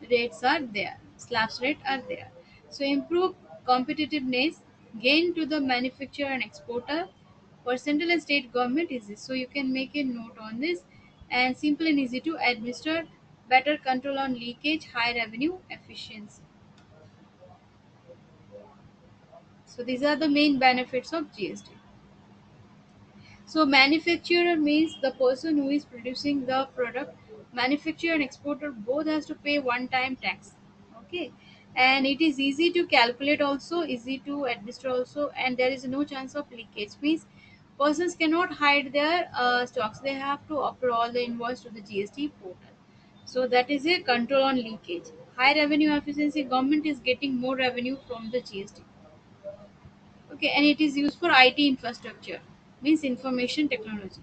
rates are there, slabs rate are there. So improve competitiveness, gain to the manufacturer and exporter. For central and state government is this, so you can make a note on this. And simple and easy to administer, better control on leakage, high revenue efficiency. So these are the main benefits of GST. So manufacturer means the person who is producing the product. Manufacturer and exporter both has to pay one time tax. Okay. And it is easy to calculate also, easy to administer also, and there is no chance of leakage. Means persons cannot hide their stocks. They have to offer all the invoice to the GST portal. So that is a control on leakage. High revenue efficiency. Government is getting more revenue from the GST. Okay, and it is used for IT infrastructure, means information technology.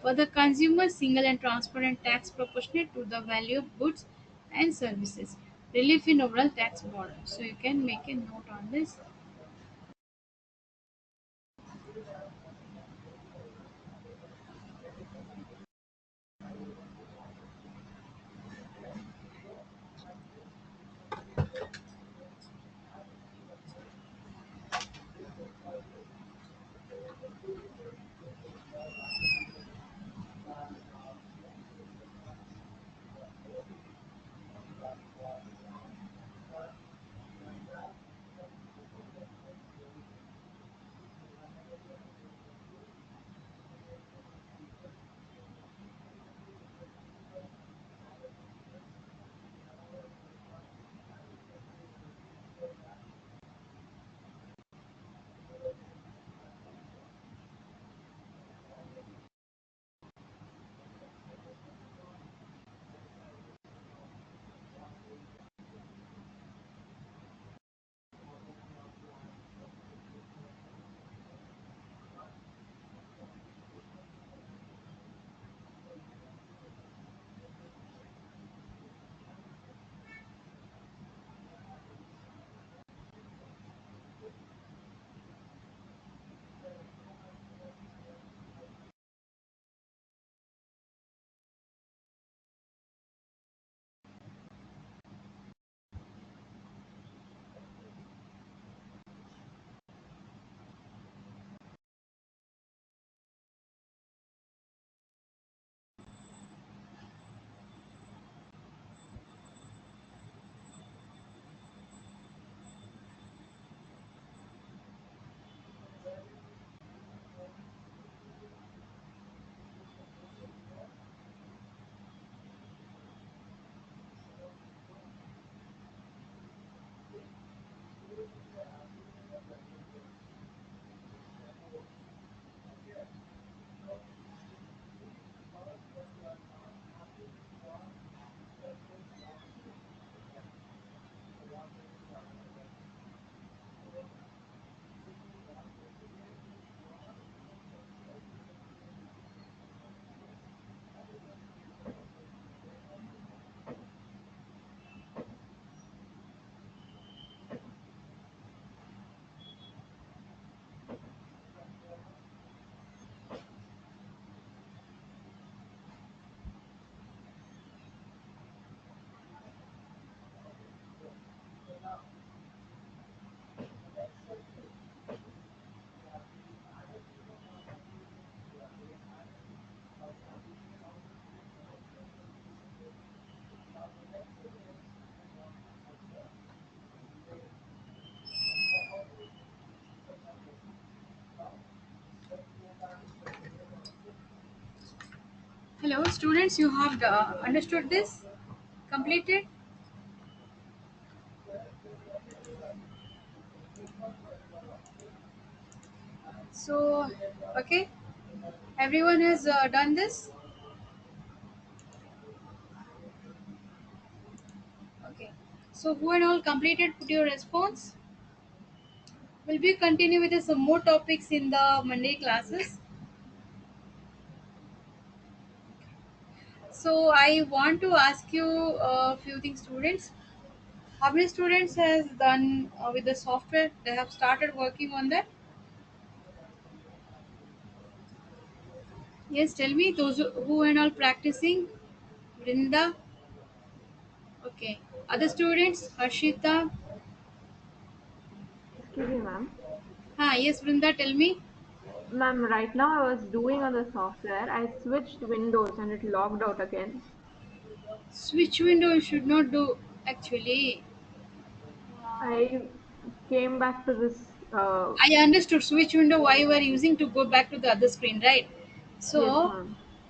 For the consumer, single and transparent tax proportionate to the value of goods and services. Relief in overall tax burden. So you can make a note on this. Hello, students. You have understood this? Completed? So, okay. Everyone has done this? Okay. So, who and all completed? Put your response. Will we continue with some more topics in the Monday classes? So, I want to ask you a few things, students. How many students has done with the software? They have started working on that. Yes, tell me those who and all practicing. Brinda. Okay. Other students, Harshita. Excuse me, ma'am. Yes, Brinda, tell me. Ma'am, right now I was doing on the software. I switched windows and it logged out again. Switch window you should not do actually. Uh, I came back to this. I understood switch window why you are using to go back to the other screen, right? Yes, So,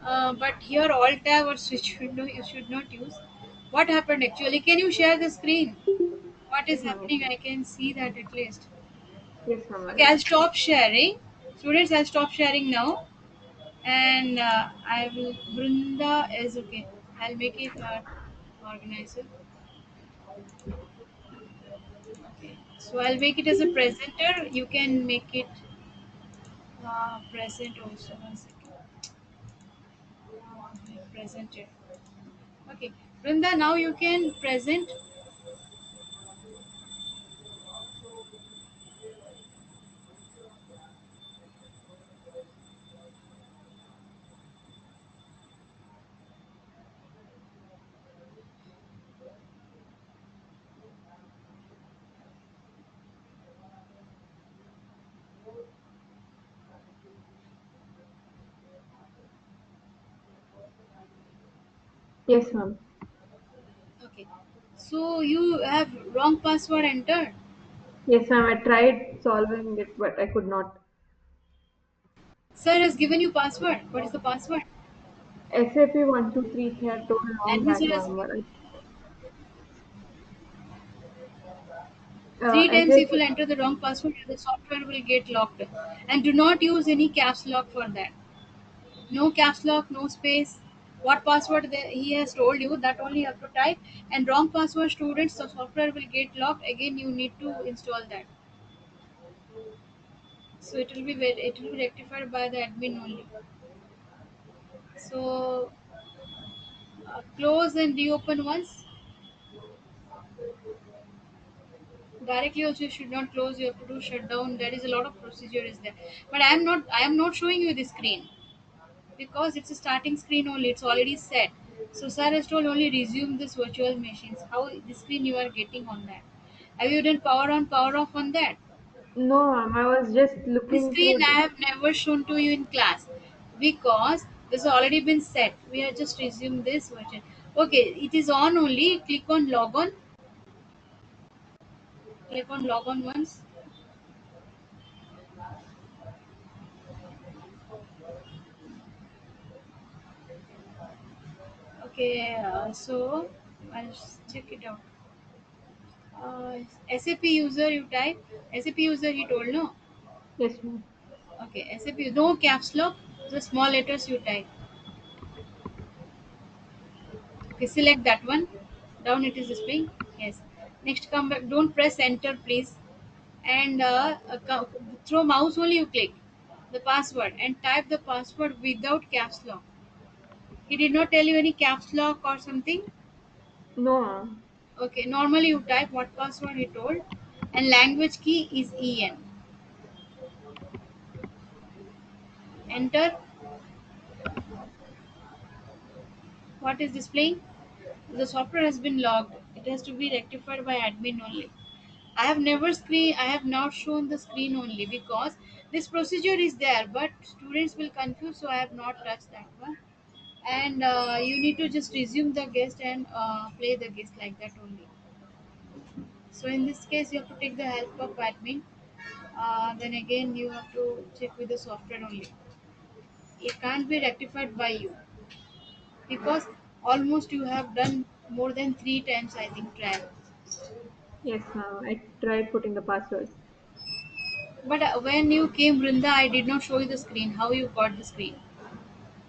ma'am. but here alt tab or switch window you should not use. What happened actually? Can you share the screen? What is Yes, ma'am. Yes, happening? ma'am. I can see that at least. Yes, ma'am. Okay, I'll stop sharing. Students, I'll stop sharing now. And I will. Brinda is okay. I'll make it organizer. Okay. So I'll make it as a presenter. You can make it present also. One second. Presented. Okay. Brinda, now you can present. Yes, ma'am. Okay. So you have wrong password entered. Yes, ma'am. I tried solving it, but I could not. Sir has given you password. What is the password? SAP123 he had told long Admin back, sir has ma'am. But three times if SAP, you enter the wrong password, the software will get locked. And do not use any caps lock for that. No caps lock, no space. What password he has told you, that only you have to type. And wrong password, students, the software will get locked. Again, you need to install that. So it will be rectified by the admin only. So close and reopen once. Directly also you should not close. You have to do shutdown. There is a lot of procedure is there. But I am not showing you the screen because it's a starting screen only. It's already set. So sir has told only resume this virtual machines. How the screen you are getting on that? Have you done power on power off on that? no, ma'am. I was just This looking screen through. I have never shown to you in class because this has already been set. We have just resumed this version. Okay, it is on only. Click on log on. Click on log on once. Okay, so I'll just check it out. SAP user you type. SAP user he told no. Yes, ma'am. Okay, SAP no caps lock. The small letters you type. Okay, select that one. Down it is displaying. Yes. Next come back. Don't press enter please. And through mouse only you click the password and type the password without caps lock. He did not tell you any caps lock or something. No, ma'am. Okay, normally you type what password he told, and language key is en. Enter. What is displaying? The software has been logged. It has to be rectified by admin only. I have not shown the screen only because this procedure is there, but students will confuse, so I have not touched that one. And you need to just resume the guest and play the guest like that only. So in this case, you have to take the help of admin. Then again, you have to check with the software only. It can't be rectified by you. because almost you have done more than 3 times, I think, trial. Yes, ma'am. I tried putting the password. But when you came, Brinda, I did not show you the screen. How you got the screen?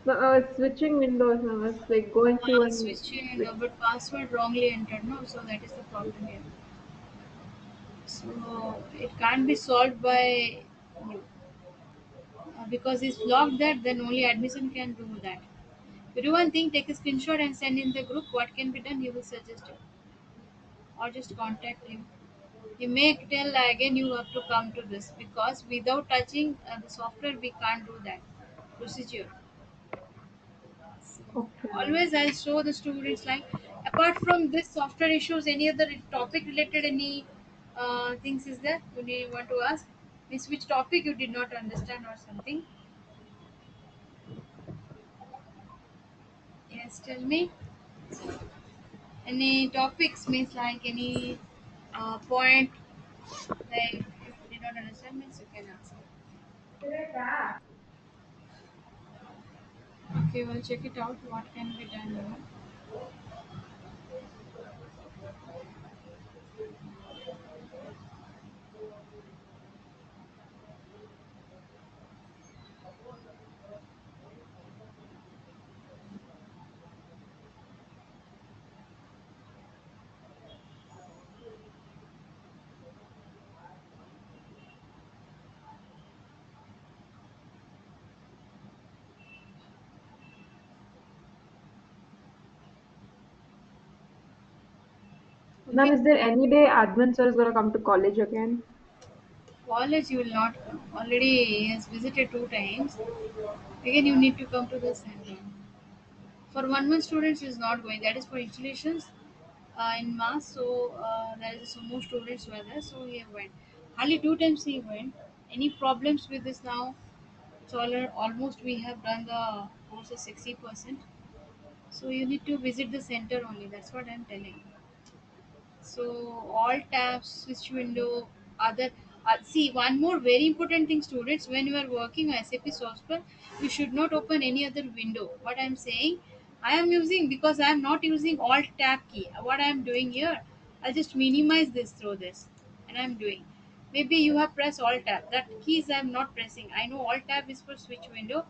No, I was switching windows. I was like going through and Switching, like, but password wrongly entered, no? So that is the problem here. So it can't be solved by you. Because it's locked there, then only admission can do that. You do one thing, take a screenshot and send in the group. What can be done, he will suggest you. Or just contact him. He may tell again you have to come to this because without touching the software, we can't do that procedure. okay, ma'am. Always I'll show the students like apart from this software issues, any other topic related, any things is there you want to ask? Means which topic you did not understand or something? Yes, tell me. Any topics means like any point like if you did not understand means you can ask. Okay, we'll check it out. What can be done here? Ma'am, Okay. is there any day admin sir is gonna come to college again? College you will not come. Already he has visited 2 times. Again you need to come to the center. For 1 month students is not going. That is for installations in mass. So there is so more students were there. So he went. Hardly 2 times he went. Any problems with this now? So almost we have done the course is 60%. So you need to visit the center only. That's what I'm telling. So all tabs, switch window, other. See, one more very important thing, students. When you are working on SAP software, you should not open any other window. What I'm saying, I am using because I am not using Alt Tab key. What I am doing here, I'll just minimize this through this, and I'm doing. Maybe you have pressed Alt Tab. That keys I am not pressing. I know Alt Tab is for switch window,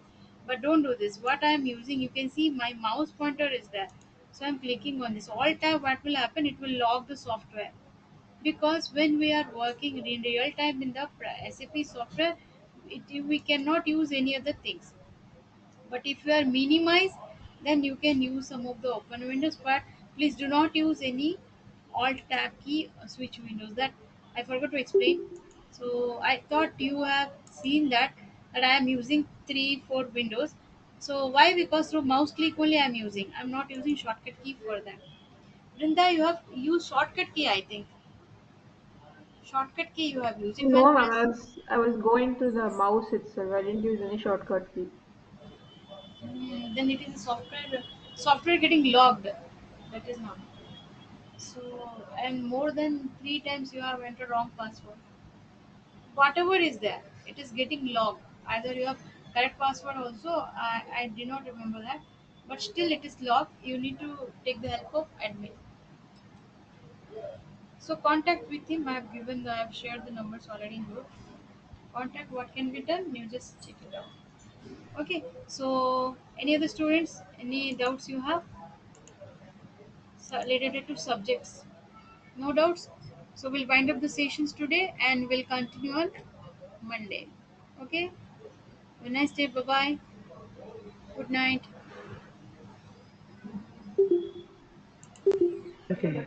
but don't do this. What I am using, you can see my mouse pointer is there. So I'm clicking on this Alt Tab. What will happen? It will lock the software because when we are working in real time in the SAP software, we cannot use any other things. But if you are minimize, then you can use some of the open windows. But please do not use any Alt Tab key switch windows. That I forgot to explain. So I thought you have seen that I am using 3 4 windows. So why? Because through mouse click only I am using. I'm not using shortcut key for that. Brinda, you have used shortcut key. I think shortcut key you have used. If I No, ma'am. press, I was going through the mouse itself. I didn't use any shortcut key. then it is a software getting logged. That is not. So and more than 3 times you have entered wrong password. Whatever is there, it is getting logged. Either you have correct password also. I did not remember that, but still it is logged. You need to take the help of admin. So contact with him. I have shared the numbers already in group. Contact what can be done. You just check it out. Okay, so any other students, any doubts you have related to subjects? No doubts. So we'll wind up the sessions today and we'll continue on Monday. Okay, have a nice day. Bye bye. Good night. Okay.